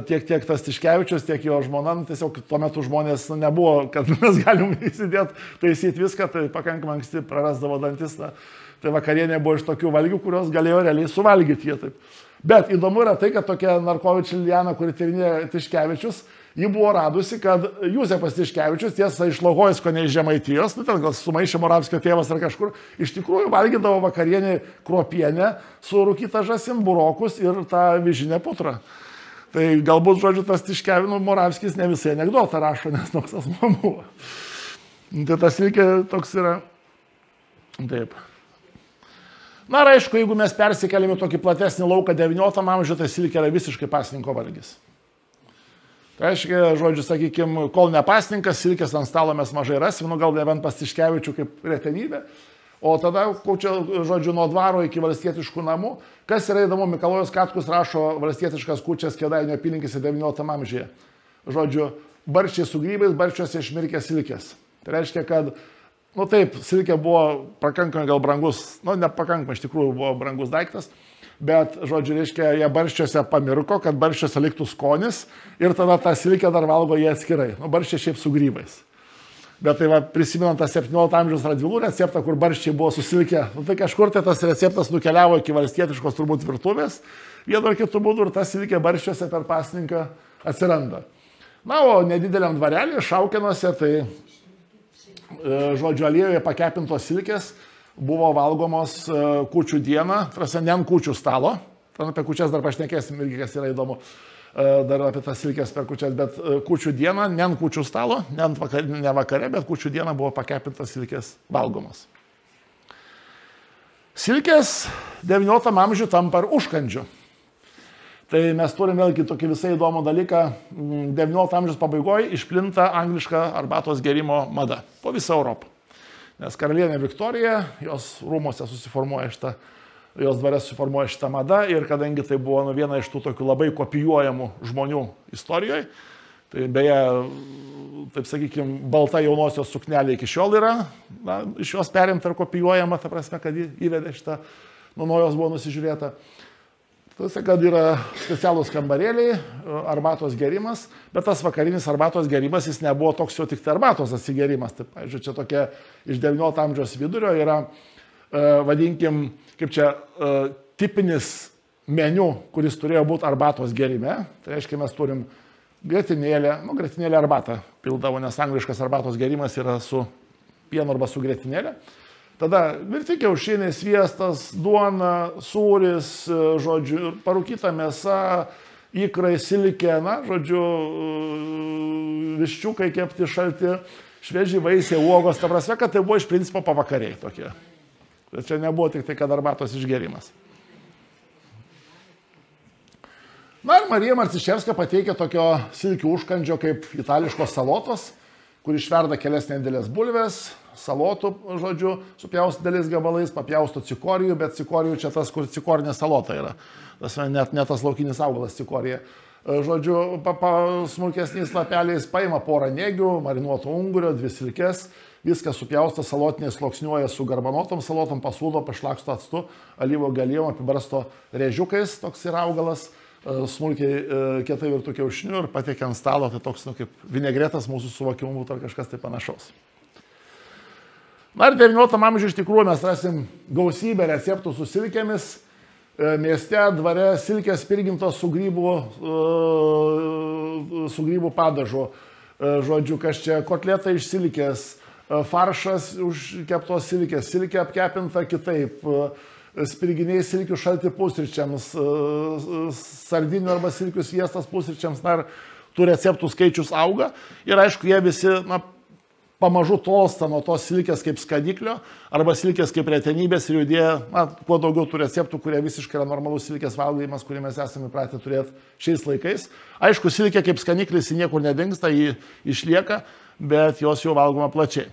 Tiek tas Tiškevičius, tiek jo žmona, tiesiog tuo metu žmonės nebuvo, kad mes galim įsidėti, taisyti viską, tai pakankamai anksti prarasdavo dantis. Tai vakarienė buvo iš tokių valgių, kurios galėjo realiai suvalgyti jie taip. Bet įdomu yra tai, kad tokia Narkovič Liljana, kuri tyrinėja Tiškevičius, ji buvo radusi, kad Jūzefas Tiškevičius, tiesa, iš Lohojsko, ne iš Žemaitijos, ten gal sumaišė Moravskio tėvas ar kažkur, iš tikrųjų valgydavo vakarienį kruopienę su rūkyta žąsim, burokus ir tą avižinę putrą. Tai galbūt, žodžiu, tas Tiškevičius Moravskis ne visai anekdotą rašo, nes toks asmuo buvo. Tai tas reikia toks yra. Taip. Ir aišku, jeigu mes persikeliame tokį platesnį lauką 19 amžiuje, tai silkė yra visiškai pasninko valgis. Tai aiškiai, žodžiu, sakykime, kol ne pasninkas, silkės ant stalo mes mažai rasim, gal nebent pas Tiškevičių kaip retenybė. O tada, čia, žodžiu, nuo dvaro iki valstietiškų namų, kas yra įdomu, Mikalojus Katkus rašo valstietiškas kūčias Kėdainių apylinkėse 19 amžiuje. Žodžiu, barščiai su grybais, barščiuose išmirkė silkės. Tai reiškia, kad nu taip, silkė buvo pakankamai gal brangus, nu nepakankamai, iš tikrųjų buvo brangus daiktas, bet, žodžiu, reiškia, jie barščiuose pamirko, kad barščiuose liktų skonis ir tada tą silkę dar valgo jie atskirai. Nu, barščiai šiaip su grybais. Bet tai va, prisimenant tą 17 amžiaus Radvilų receptą, kur barščiai buvo susilkę, nu, tai kažkur tai tas receptas nukeliavo iki valstietiškos turbūt virtuvės, vienu ar kitu būdu ir ta silkė barščiuose per pasninką atsiranda. Na, o nedideliam dvarelį, Šaukinuose, tai, žodžiu, aliejuje pakepintos silkės buvo valgomos kūčių dieną, ne ant kūčių stalo, ten apie kūčias dar pašnekėsim irgi, kas yra įdomu. Dar apie tas silkės per kūčias, bet kūčių dieną, ne ant kūčių stalo, ne vakare, bet kūčių dieną buvo pakepintas silkės valgomos. Silkės 19 amžiuje tampa ir užkandžiu. Tai mes turim vėlgi tokį visai įdomų dalyką. 19 amžiaus pabaigoje išplinta angliška arbatos gerimo mada po visą Europą. Nes karalienė Viktorija, jos rūmose susiformuoja šitą jos dvare susiformuoja šitą madą ir kadangi tai buvo viena iš tų tokių labai kopijuojamų žmonių istorijoje, tai beje, taip sakykime, balta jaunosios suknelė iki šiol yra, na, iš jos perimta ir kopijuojama, ta prasme, kad įvedė šitą, nuo jos buvo nusižiūrėta. Tai kad yra specialūs kambarėliai, arbatos gerimas, bet tas vakarinis arbatos gerimas, jis nebuvo toks jau tik tai arbatos atsigerimas. Tai, pavyzdžiui, čia tokia iš 19 amžiaus vidurio yra, vadinkim, kaip čia, tipinis meniu, kuris turėjo būti arbatos gerime. Tai reiškia, mes turim grietinėlę, nu, grietinėlę arbatą pildavo, nes angliškas arbatos gerimas yra su pienu arba su grietinėlė. Tada virti kiaušiniai, sviestas, duona, sūris, žodžiu, parūkyta mėsa, ikrai, silkė, na, žodžiu, viščiukai kepti šalti, švieži vaisiai, uogos, ta prasme, kad tai buvo iš principo pavakariai tokie. Bet čia nebuvo tik tai, kad arbatos išgerimas. Na ir Marija Marciševska pateikia tokio silkių užkandžio kaip itališkos salotos, kur išverda kelias nedėlės bulvės, salotų, žodžiu, supjausto dėliais gabalais, papjausto cikorijų, bet cikorijų čia tas, kur cikorinė salota yra. Tas net tas laukinis augalas cikorija. Žodžiu, smulkesniais lapeliais paima porą negių, marinuoto ungurio, 2 silkes, viskas supjausto salotiniais sluoksniuoja su garbanotom salotom, pasūdo, pašlaksto actu, alyvo galiejom, apibarsto rėžiukais, toks yra augalas, smulkiai kietai virtų kiaušinių ir pateikia ant stalo, tai toks, nu, kaip vinegretas mūsų suvokimu būtų ar kažkas tai panašaus. Na ir 19 amžiuje iš tikrųjų mes rasim gausybę receptų su silkėmis. Mieste, dvare silkės pirgintos su grybų padažu. Žodžiu, kas čia, kotletai iš silkės, faršas už keptos silkės, silkė apkepinta kitaip, spirginiai silkių šalti pusryčiams, sardinių arba silkių sviestas pusryčiams, na ir tų receptų skaičius auga ir aišku, jie visi, na, pamažu tolsta nuo tos silkės kaip skadiklio arba silkės kaip retenybės ir judėja, na, kuo daugiau tų receptų, kurie visiškai yra normalus silkės valgymas, kurį mes esame įpratę turėti šiais laikais. Aišku, silkė kaip skaniklis į niekur nedingsta, jį išlieka, bet jos jau valgoma plačiai.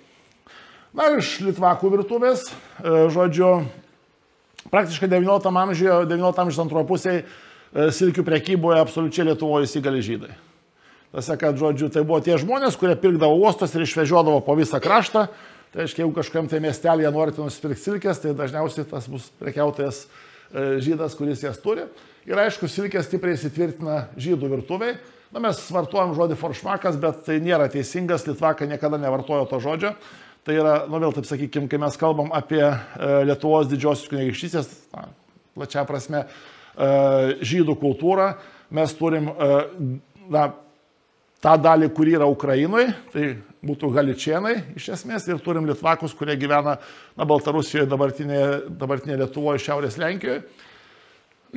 Na, iš litvakų virtuvės, žodžiu, praktiškai 19 amžiaus antroje pusėje silkių prekyboje absoliučiai Lietuvoje įsigali žydai. Tas, kad, žodžiu, tai buvo tie žmonės, kurie pirkdavo uostos ir išvežiodavo po visą kraštą. Tai reiškia, jeigu kažkam tai miestelėje norite nusipirkti silkės, tai dažniausiai tas bus prekiautojas žydas, kuris jas turi. Ir aišku, silkės stipriai įsitvirtina žydų virtuviai. Na, mes vartojam žodį foršmakas, bet tai nėra teisingas, litvakai niekada nevartojo to žodžio. Tai yra, nu vėl taip sakykime, kai mes kalbam apie Lietuvos didžiosios kunigaikštystės, plačia prasme, žydų kultūrą, mes turim, na, tą dalį, kuri yra Ukrainoje, tai būtų galičienai iš esmės, ir turim litvakus, kurie gyvena, na, Baltarusijoje, dabartinėje Lietuvoje, Šiaurės Lenkijoje.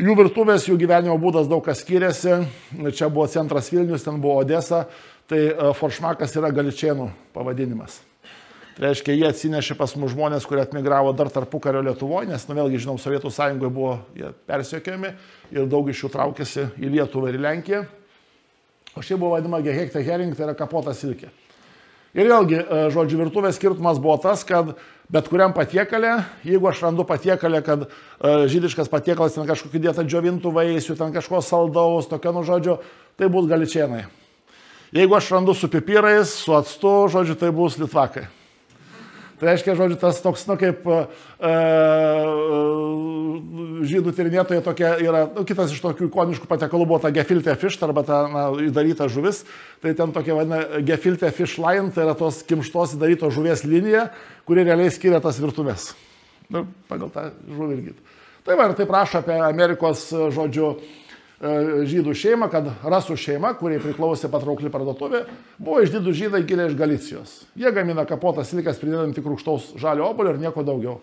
Jų virtuvės, jų gyvenimo būdas daug kas skiriasi. Čia buvo centras Vilnius, ten buvo Odesa, tai foršmakas yra galičienų pavadinimas. Tai reiškia, jie atsinešė pas mus žmonės, kurie atmigravo dar tarpukario Lietuvoje, nes, nu, vėlgi, žinom, Sovietų Sąjungoje buvo jie persiekiami ir daug iš jų traukėsi į Lietuvą ir į Lenkiją. O šiaip buvo vadinama gehekta hering, tai yra kapota silkė. Ir vėlgi, žodžiu, virtuvės skirtumas buvo tas, kad bet kuriam patiekalė, jeigu aš randu patiekalę, kad žydiškas patiekalas, ten kažkokį dėtą džiovintų vaisių, ten kažko saldaus, tokio, nu, žodžiu, tai bus galičienai. Jeigu aš randu su pipirais, su actu, žodžiu, tai bus litvakai. Tai reiškia, žodžiu, tas toks, kaip žydų tyrinėtojai tokia yra, kitas iš tokių ikoniškų patiekalų buvo ta gefilte fish, arba ta įdaryta žuvis. Tai ten tokia vadina gefilte fish line, tai yra tos kimštos įdarytos žuvies linija, kuri realiai skiria tas virtuvės. Nu, pagal tą žuvį irgi. Tai va, ir taip rašo apie Amerikos, žodžiu, žydų šeimą, kad rasų šeima, kuriai priklausė patraukli parduotuvė, buvo išdidų žydai kilę iš Galicijos. Jie gamina kapotas silikas pridedant tik rūgštaus žalio obuolio ir nieko daugiau.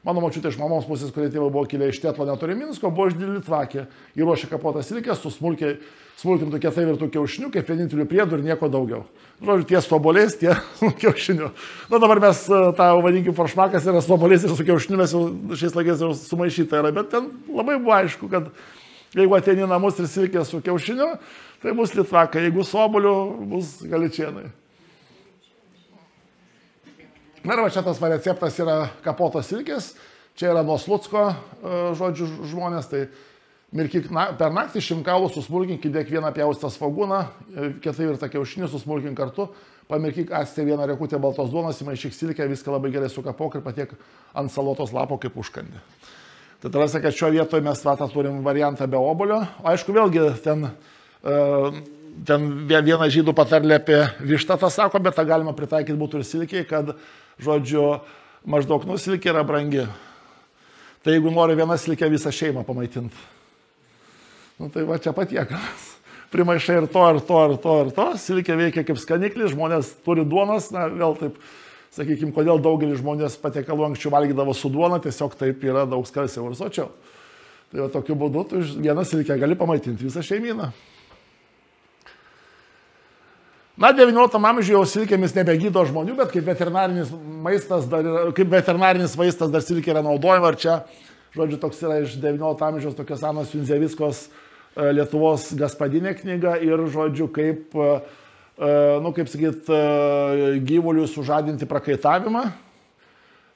Mano močiutė iš mamos pusės, kurie tėvai buvo kilę iš Tetlo netoli Minsko, buvo iš Litvakė. Jie ruošė kapotą silikę su smulkintų kietai virtų kiaušinių, kaip vienintelių priedų ir nieko daugiau. Žodžiu, tie su obuoliais, tie su kiaušiniu. Na dabar mes tą vadinkim foršmakas yra su obuoliais ir su kiaušiniu, mes jau šiais laikais jau sumaišyta yra, bet ten labai buvo aišku, kad jeigu ateini namus ir silkė su kiaušiniu, tai bus litvakai, jeigu su obuoliu, bus galičienai. Na ir va čia tas receptas yra kapotos silkės, čia yra nuo Slucko, žodžiu, žmonės, tai mirkyk per naktį šimkaulų susmulkink, įdėk vieną pjaustą svogūną, kietai virtą kiaušinį susmulkink kartu, pamirkyk acte vieną riekutę baltos duonos, įmaišyk silkę, viską labai gerai sukapok ir patiek ant salotos lapo kaip užkandį. Tai tada sakė, kad šio vietoje mes turim variantą be obuolio. Aišku, vėlgi ten vieną žydų patarlę apie vištą tą sako, bet tą galima pritaikyti būtų ir silkiai, kad, žodžiu, maždaug silkė yra brangi. Tai jeigu nori vieną silkę visą šeimą pamaitinti. Nu tai va čia patiekalas. Primaišai ir to, ir to, ir to, ir to. Silkė veikia kaip skaniklis, žmonės turi duonas, na vėl taip. Sakykime, kodėl daugelis žmonės patiekalų anksčiau valgydavo su duona, tiesiog taip yra daug skalsiau ir sočiau. Tai va tokiu būdu tu vieną silkę gali pamaitinti visą šeimyną. Na, 19 amžiuje jau silkėmis nebegydo žmonių, bet kaip veterinarinis vaistas dar silkė yra naudojama. Ir čia, žodžiu, toks yra iš 19 amžiaus tokios Anos Junzeviskos Lietuvos gaspadinė knyga ir, žodžiu, kaip sakyt, gyvuliui sužadinti prakaitavimą.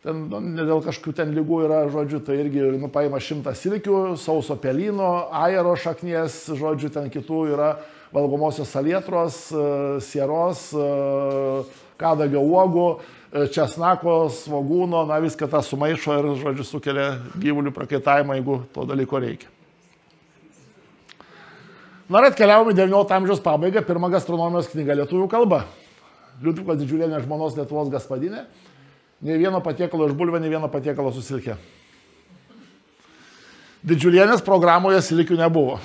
Ten dėl kažkokių ten lygų yra, žodžiu, tai irgi paima 100 silkių, sauso pelyno, ajero šaknies, žodžiu, ten kitų yra valgomosios salietros, sieros, kadagio uogų, česnako, svogūno, na viską tą sumaišo ir, žodžiu, sukelia gyvulių prakaitavimą, jeigu to dalyko reikia. Na ir atkeliavome 19 amžiaus pabaigą, pirmą gastronomijos knygą lietuvių kalba. Liudvikos Didžiulienės žmonos Lietuvos gaspadinė. Nei vieno patiekalo iš bulvė, nei vieno patiekalo su silke. Didžiulienės programoje silkių nebuvo.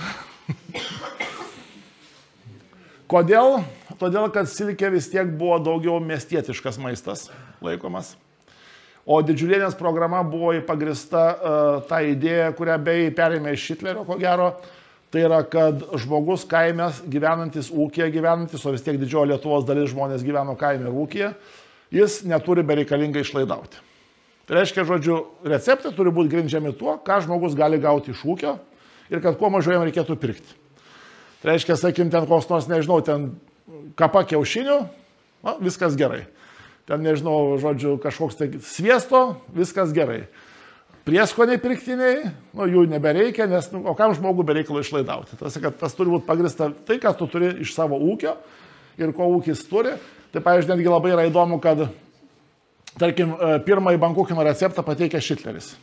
Kodėl? Todėl, kad silkė vis tiek buvo daugiau miestietiškas maistas laikomas. O Didžiulienės programa buvo pagrįsta tą idėją, kurią beje perėmė iš Hitlerio, ko gero. Tai yra, kad žmogus kaime gyvenantis, ūkyje gyvenantis, o vis tiek didžioji Lietuvos dalis žmonės gyveno kaime ir ūkyje, jis neturi bereikalingai išlaidauti. Tai reiškia, žodžiu, receptai turi būti grindžiami tuo, ką žmogus gali gauti iš ūkio ir kad kuo mažiau jam reikėtų pirkti. Tai reiškia, sakykim, ten koks nors, nežinau, ten kapa kiaušinių, viskas gerai. Ten, nežinau, žodžiu, kažkoks tai sviesto, viskas gerai. Prieskoniai pirktiniai, jų nebereikia, nes, o kam žmogų bereikalo išlaidauti. Tas turi būti pagrįsta tai, ką tu turi iš savo ūkio ir ko ūkis turi. Tai, pavyzdžiui, netgi labai yra įdomu, kad, tarkim, pirmąjį bankukino receptą pateikia Šitleris.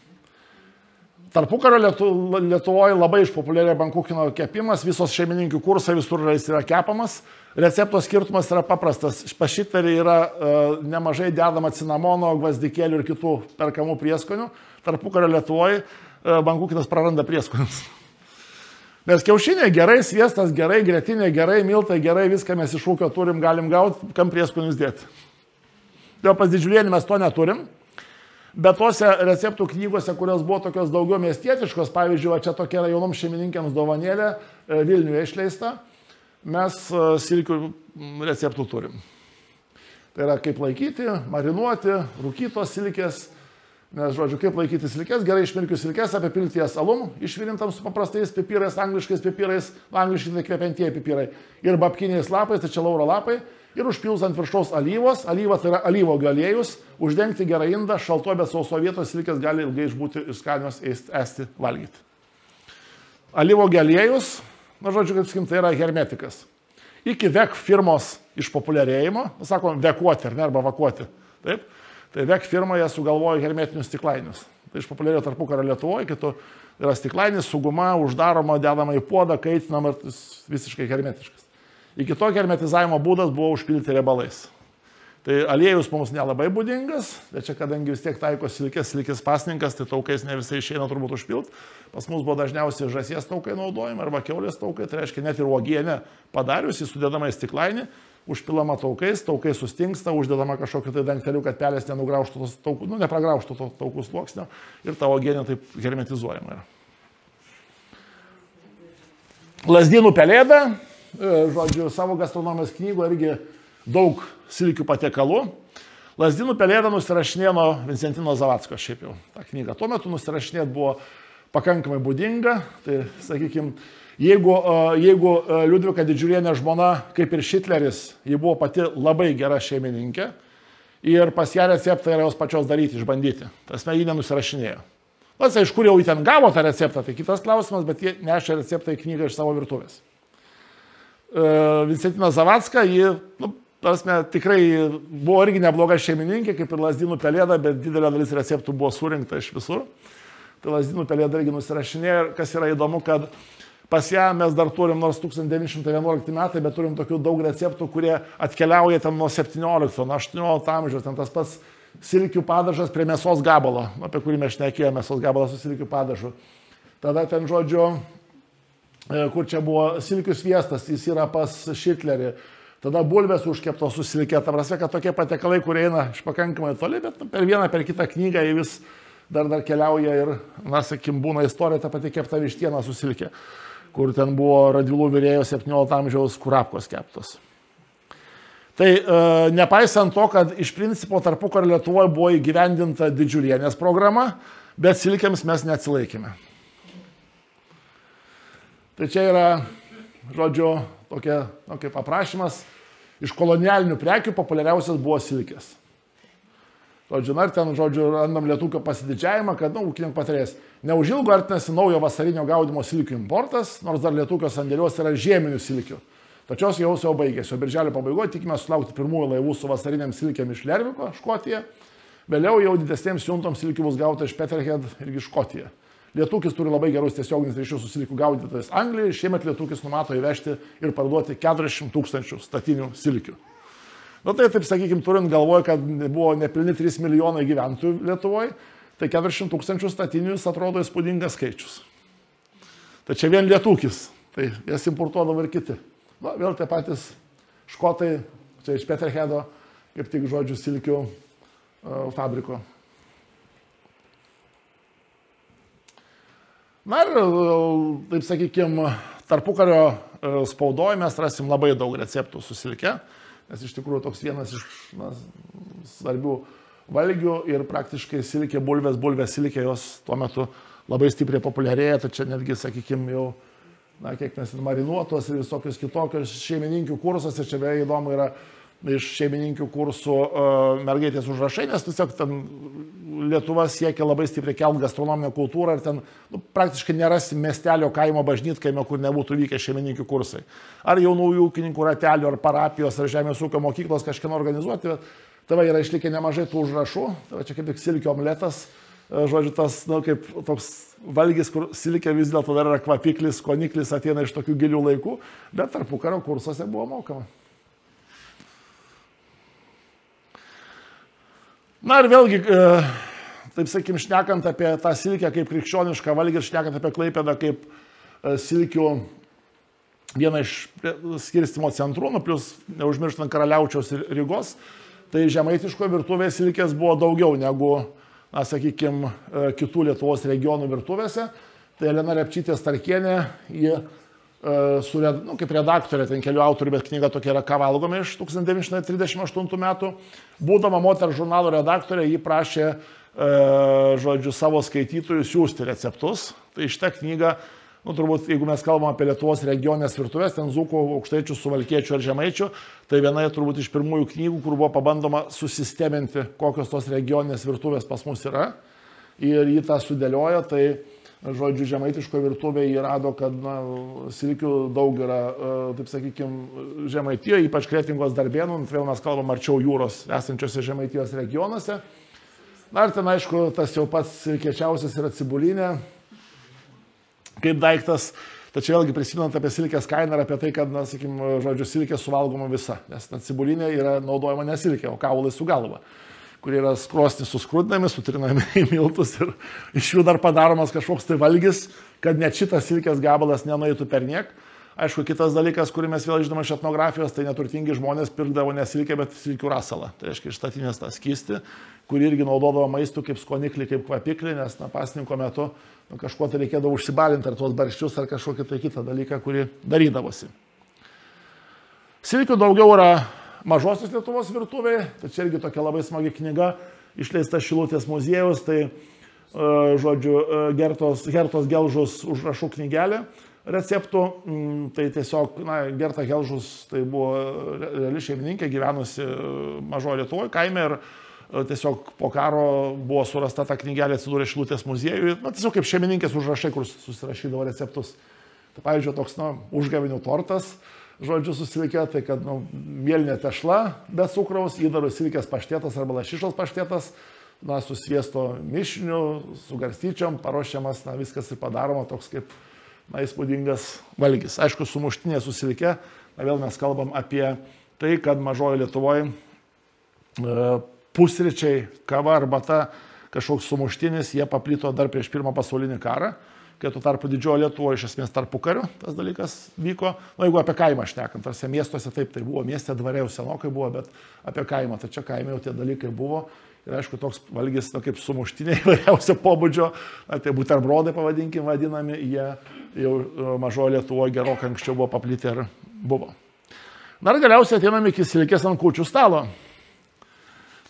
Tarpukario Lietuvoje labai išpopuliarėjo bankukino kepimas, visos šeimininkių kursai visur jis yra kepamas. Recepto skirtumas yra paprastas. Pas Šitlerį yra nemažai dedama cinamono, gvazdikėlių ir kitų perkamų prieskonių. Tarpukario Lietuvoje bankukinas praranda prieskonius. Nes kiaušiniai gerai, sviestas gerai, grietinė gerai, miltai gerai, viską mes iš ūkio turim, galim gauti, kam prieskonius dėti. Dėl pas Didžiulienį mes to neturim. Bet tose receptų knygose, kurios buvo tokios daugiau miestietiškos, pavyzdžiui, čia tokia jaunoms šeimininkėms dovanėlė Vilniuje išleista, mes silkių receptų turim. Tai yra kaip laikyti, marinuoti, rūkytos silkės, nes, žodžiu, kaip laikyti silkės, gerai išmirkius silkės, apipilti jas alum, išvirintam su paprastais pipirais, angliškais pipirais, angliškai tai kvepiantieji pipirai ir babkiniais lapais, tai čia lauro lapai. Ir užpils ant viršaus alyvos, alyva tai yra alyvuogių aliejus, uždengti gerą indą, šalto, bet sauso vietos silkės gali ilgai išbūti ir skanios ėsti, valgyti. Alyvuogių aliejus, na žodžiu, kaip sakim, tai yra hermetikas. Iki VEK firmos išpopuliarėjimo, sakom, vekuoti, ar ne, arba vakuoti. Taip? Tai VEC firmoje sugalvojo hermetinius stiklainius. Tai išpopuliarėjo tarpukario Lietuvoje, kitų yra stiklainis, su guma, uždaroma, dedama į puodą, kaitinama ir visiškai hermetiškas. Iki to hermetizavimo būdas buvo užpildyti riebalais. Tai aliejus mums nelabai būdingas, bet čia kadangi vis tiek taiko silikės pasninkas, tai taukais ne visai išeina turbūt užpilti. Pas mus buvo dažniausiai žąsies taukai naudojami arba kiaulės taukai, tai reiškia net ir uogienę padarius, jį sudedama į stiklainį, užpilama taukais, taukai sustingsta, uždedama kažkokiu tai dangteliu, kad pelės nenugraužtų tos taukų, nepragraužtų to taukų sluoksnio ir ta uogienė taip hermetizuojama yra. Lazdynų pelėda, žodžiu, savo gastronomijos knygoje irgi daug silkių patiekalų. Lazdynų pelėda nusirašinėjo nuo Vincentino Zavadskio šiaip jau tą knygą. Tuo metu nusirašinėti buvo pakankamai būdinga. Tai, sakykime, jeigu Liudvika Didžiulienė žmona, kaip ir Šitleris, ji buvo pati labai gera šeimininkė ir pas ją receptą yra jos pačios daryti, išbandyti. Tasme, ji nenusirašinėjo. Nors, iš kur jau ji ten gavo tą receptą, tai kitas klausimas, bet jie nešė receptą į knygą iš savo virtuvės. Vincentina Zavadska, ji, tikrai buvo irgi nebloga šeimininkė, kaip ir Lazdynų pelėda, bet didelė dalis receptų buvo surinkta iš visur. Tai Lazdynų pelėda irgi nusirašinėjo ir kas yra įdomu, kad pas ją mes dar turim, nors 1911 metai, bet turim tokių daug receptų, kurie atkeliauja ten nuo 17, nuo 18 amžiaus, ten tas pats silkių padažas prie mėsos gabalo, apie kurį mes šnekėjome, mėsos gabalas su silkių padažu. Tada ten, žodžiu, kur čia buvo silkių sviestas, jis yra pas Šitlerį. Tada bulvės užkeptos su silke. Ta prasme, kad tokie patiekalai, kurie eina iš pakankamai toli, bet per vieną, per kitą knygą jie vis dar keliauja ir, na, sakim, būna istorija ta pati kepta vištiena su silke, kur ten buvo Radvilų virėjo 17 amžiaus kurapkos keptos. Tai nepaisant to, kad iš principo tarpukario Lietuvoje buvo įgyvendinta Didžiulienės programa, bet silkėms mes neatsilaikėme. Tai čia yra, žodžiu, tokia, kaip aprašymas, iš kolonialinių prekių populiariausias buvo silkės. Žodžiu, ir ten, žodžiu, randam lietūkio pasididžiavimą, kad, ūkininko patarėjas, neužilgo artinasi naujo vasarinio gaudimo silkių importas, nors dar lietūkio sandėliuose yra žieminių silkių. Tačios jau baigėsi, o birželio pabaigoje tikime sulaukti pirmųjų laivų su vasariniam silkėm iš Lerviko, Škotija. Vėliau jau didesnėms siuntoms silkių bus gauta iš Peterhead irgi Škotija. Lietūkis turi labai gerus tiesioginius ryšius su silkių gaudytojais Anglijoje. Šiemet Lietūkis numato įvežti ir parduoti 400 000 statinių silkių. Na tai, taip sakykime, turint galvoje, kad buvo nepilni 3 milijonai gyventojų Lietuvoje, tai 400 000 statinių atrodo įspūdingas skaičius. Tai čia vien Lietūkis, tai jas importuodavo ir kiti. Na, vėl tie patys škotai, čia iš Peterheado, kaip tik, žodžiu, silkių fabriko. Na ir, taip sakykime, tarpukario spaudoje mes rasim labai daug receptų su silke, nes iš tikrųjų toks vienas iš svarbių valgių ir praktiškai silkė, bulvės silkė, jos tuo metu labai stipriai populiarėja, tai čia netgi, sakykime, jau, kiek mes marinuotos ir visokios kitokios šeimininkių kursos, ir čia beje įdomu yra iš šeimininkių kursų mergaitės užrašai, nes tiesiog ten Lietuva siekia labai stipriai kelt gastronominę kultūrą ir ten praktiškai nerasi miestelio kaimo bažnytkaimio, kur nebūtų vykę šeimininkių kursai. Ar jaunųjų ūkininkų ratelių, ar parapijos, ar žemės ūkio mokyklos kažkieno organizuoti, bet tava yra išlikę nemažai tų užrašų, tai čia kaip tik silkio omletas, žodžiu, tas, kaip toks valgis, kur silkė vis dėlto dar yra kvapiklis, skoniklis, ateina iš tokių gilių laikų, bet tarpukario kursuose buvo mokama. Na ir vėlgi, taip sakykim, šnekant apie tą silkę kaip krikščionišką valgį ir šnekant apie Klaipėdą kaip silkių vieną iš skirstymo centrų, plus neužmirštant Karaliaučiaus ir Rygos, tai žemaitiško virtuvėje silkės buvo daugiau negu, na, sakykime, kitų Lietuvos regionų virtuvėse. Tai Elena Repčytė Starkienė, ji kaip redaktorė, ten kelių autorių, bet knyga tokia yra Ką valgome iš 1938 metų. Būdama moterų žurnalo redaktorė, ji prašė, žodžiu, savo skaitytojų siūsti receptus. Tai šitą knygą, turbūt, jeigu mes kalbam apie Lietuvos regionės virtuvės, ten dzūkų, aukštaičių, suvalkiečių ar žemaičių, tai viena turbūt iš pirmųjų knygų, kur buvo pabandoma susisteminti, kokios tos regioninės virtuvės pas mus yra. Ir jį tą sudėliojo, tai žodžiu, žemaitiško virtuvėje jį rado, kad silkių daug yra, taip sakykime, Žemaitijoje, ypač Kretingos Darbėnų, vėl mes kalbam arčiau jūros esančiose Žemaitijos regionuose. Na ir ten, aišku, tas jau pats kiečiausias yra cibulinė, kaip daiktas. Tačiau vėlgi prisimenant apie silkės kainą ir apie tai, kad, na, sakykime, žodžiu, silkė suvalgoma visa. Nes cibulinė yra naudojama ne silkė, o kaulai su galva, kurie yra skruosti suskrudinami, sutrinami į miltus ir iš jų dar padaromas kažkoks tai valgis, kad net šitas silkės gabalas nenueitų per niek. Aišku, kitas dalykas, kurį mes vėl žinome iš etnografijos, tai neturtingi žmonės pirkdavo ne silkę, bet silkių rasalą. Tai reiškia išstatinės tą skystį, kurį irgi naudodavo maistų kaip skoniklį, kaip kvapiklį, nes pasninko metu kažkuo tai reikėdavo užsibalinti ar tuos barščius ar kažkokį tai kitą dalyką, kurį darydavosi. Silkių daugiau yra Mažosios Lietuvos virtuvėje, tai čia irgi tokia labai smagi knyga, išleista Šilutės muziejaus, tai, žodžiu, Gertos Gelžus užrašų knygelė receptų. Tai tiesiog, na, Gerta Gelžus tai buvo reali šeimininkė, gyvenusi Mažoje Lietuvoje kaime ir tiesiog po karo buvo surasta ta knygelė, atsidūrė Šilutės muziejuje, na, tiesiog kaip šeimininkės užrašai, kur susirašydavo receptus. Tai, pavyzdžiui, toks, na, užgavinių tortas, žodžiu, susilikė, tai kad, nu, mielinė tešla be cukraus, įdarų silkės paštėtas arba lašišos paštėtas, na, su sviesto mišiniu, su garstyčiom, paruošiamas, na, viskas ir padaroma toks kaip, na, įspūdingas valgis. Aišku, sumuštinė susilikė, na, vėl mes kalbam apie tai, kad Mažoje Lietuvoje pusryčiai, kava, arbata, kažkoks sumuštinis, jie paplito dar prieš Pirmą pasaulinį karą, kai tuo tarpu Didžiojo Lietuvoje iš esmės tarpukariu tas dalykas vyko. Na, jeigu apie kaimą šnekant, tarsi miestuose taip, tai buvo, mieste dvare jau senokai buvo, bet apie kaimą, tai čia kaime jau tie dalykai buvo. Ir aišku, toks valgis, na, kaip sumuštiniai įvairiausio pobūdžio, tai buterbrodai pavadinkim vadinami, jie jau Mažoje Lietuvoje gerokai anksčiau buvo paplitę ir buvo. Na ir galiausiai ateiname iki silkės ant kūčių stalo.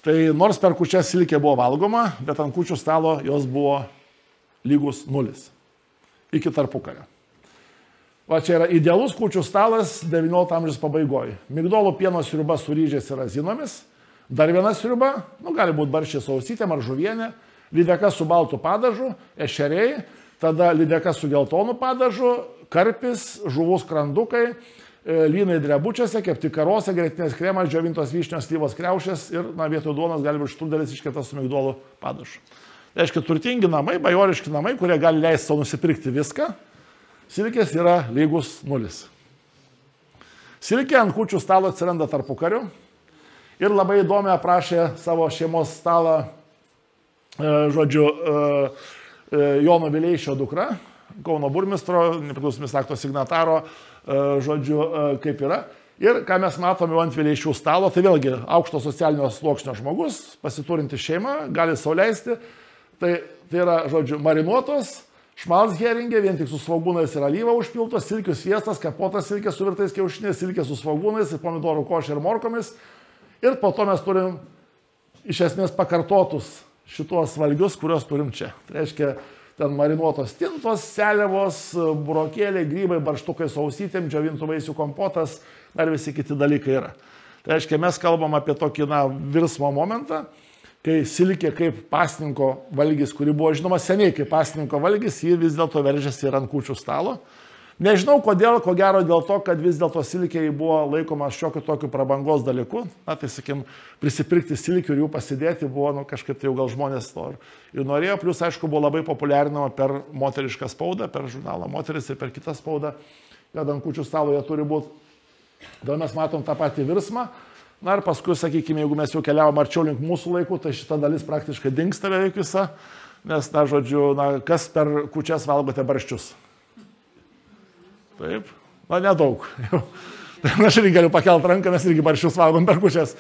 Tai nors per kūčias silkė buvo valgoma, bet ant kūčių stalo jos buvo lygus 0 iki tarpukario. Va čia yra idealus kūčių stalas 19 amžiaus pabaigoje. Migdolų pieno sriuba su ryžiais ir razinomis, dar viena sriuba, nu, gali būti barščiai su ausytėm ar žuvienė, lydeka su baltu padažu, ešeriai, tada lydeka su geltonu padažu, karpis, žuvų skrandukai, lynai drebučiuose, kepti karose, grietinės kremas, džiovintos vyšnios, slyvos kriaušės ir, na, vietoj duonos gali būti štrūdelis iškeptas su migdolų padažu. Tai reiškia, turtingi namai, bajoriški namai, kurie gali leisti savo nusipirkti viską, silkės yra lygus 0. Silkė ant kūčių stalo atsiranda tarpukariu ir labai įdomiai aprašė savo šeimos stalą, žodžiu, Jono Vileišio dukra, Kauno burmistro, nepriklausomybės akto signataro, žodžiu, kaip yra. Ir ką mes matome ant Vileišių stalo, tai vėlgi aukšto socialinio sluoksnio žmogus, pasiturinti šeimą, gali sau leisti. Tai yra, žodžiu, marinuotos, šmalcheringė, vien tik su svogūnais ir alyva užpiltos, silkių sviestas, kapotas silkė su virtais kiaušiniais, silkė su svogūnais ir pomidorų košė ir morkomis. Ir po to mes turim iš esmės pakartotus šitos valgius, kuriuos turim čia. Tai reiškia, ten marinuotos tintos, seliavos, burokėliai, grybai, barštukai su ausytėm, džiovintų vaisių kompotas, dar visi kiti dalykai yra. Tai reiškia, mes kalbam apie tokį, na, virsmo momentą, kai silkė kaip pasninko valgis, kuri buvo žinoma seniai kaip pasninko valgis, jį vis dėlto veržėsi ir ant kūčių stalo. Nežinau kodėl, ko gero dėl to, kad vis dėlto silkė buvo laikomas šiokiu tokiu prabangos dalyku. Na, tai, sakim, prisipirkti silkių ir jų pasidėti buvo, nu, kažkaip tai jau gal žmonės to ir norėjo. Plus, aišku, buvo labai populiarinama per moterišką spaudą, per žurnalą Moteris ir per kitą spaudą, kad ant kūčių stalo jie turi būti. Todėl mes matom tą patį virsmą. Na ir paskui, sakykime, jeigu mes jau keliavom arčiau link mūsų laikų, tai šita dalis praktiškai dingsta beveik visa. Nes, na, žodžiu, na, kas per kūčias valgote barščius? Taip, na, nedaug. Aš irgi galiu pakelti ranką, mes irgi barščius valgom per kūčias.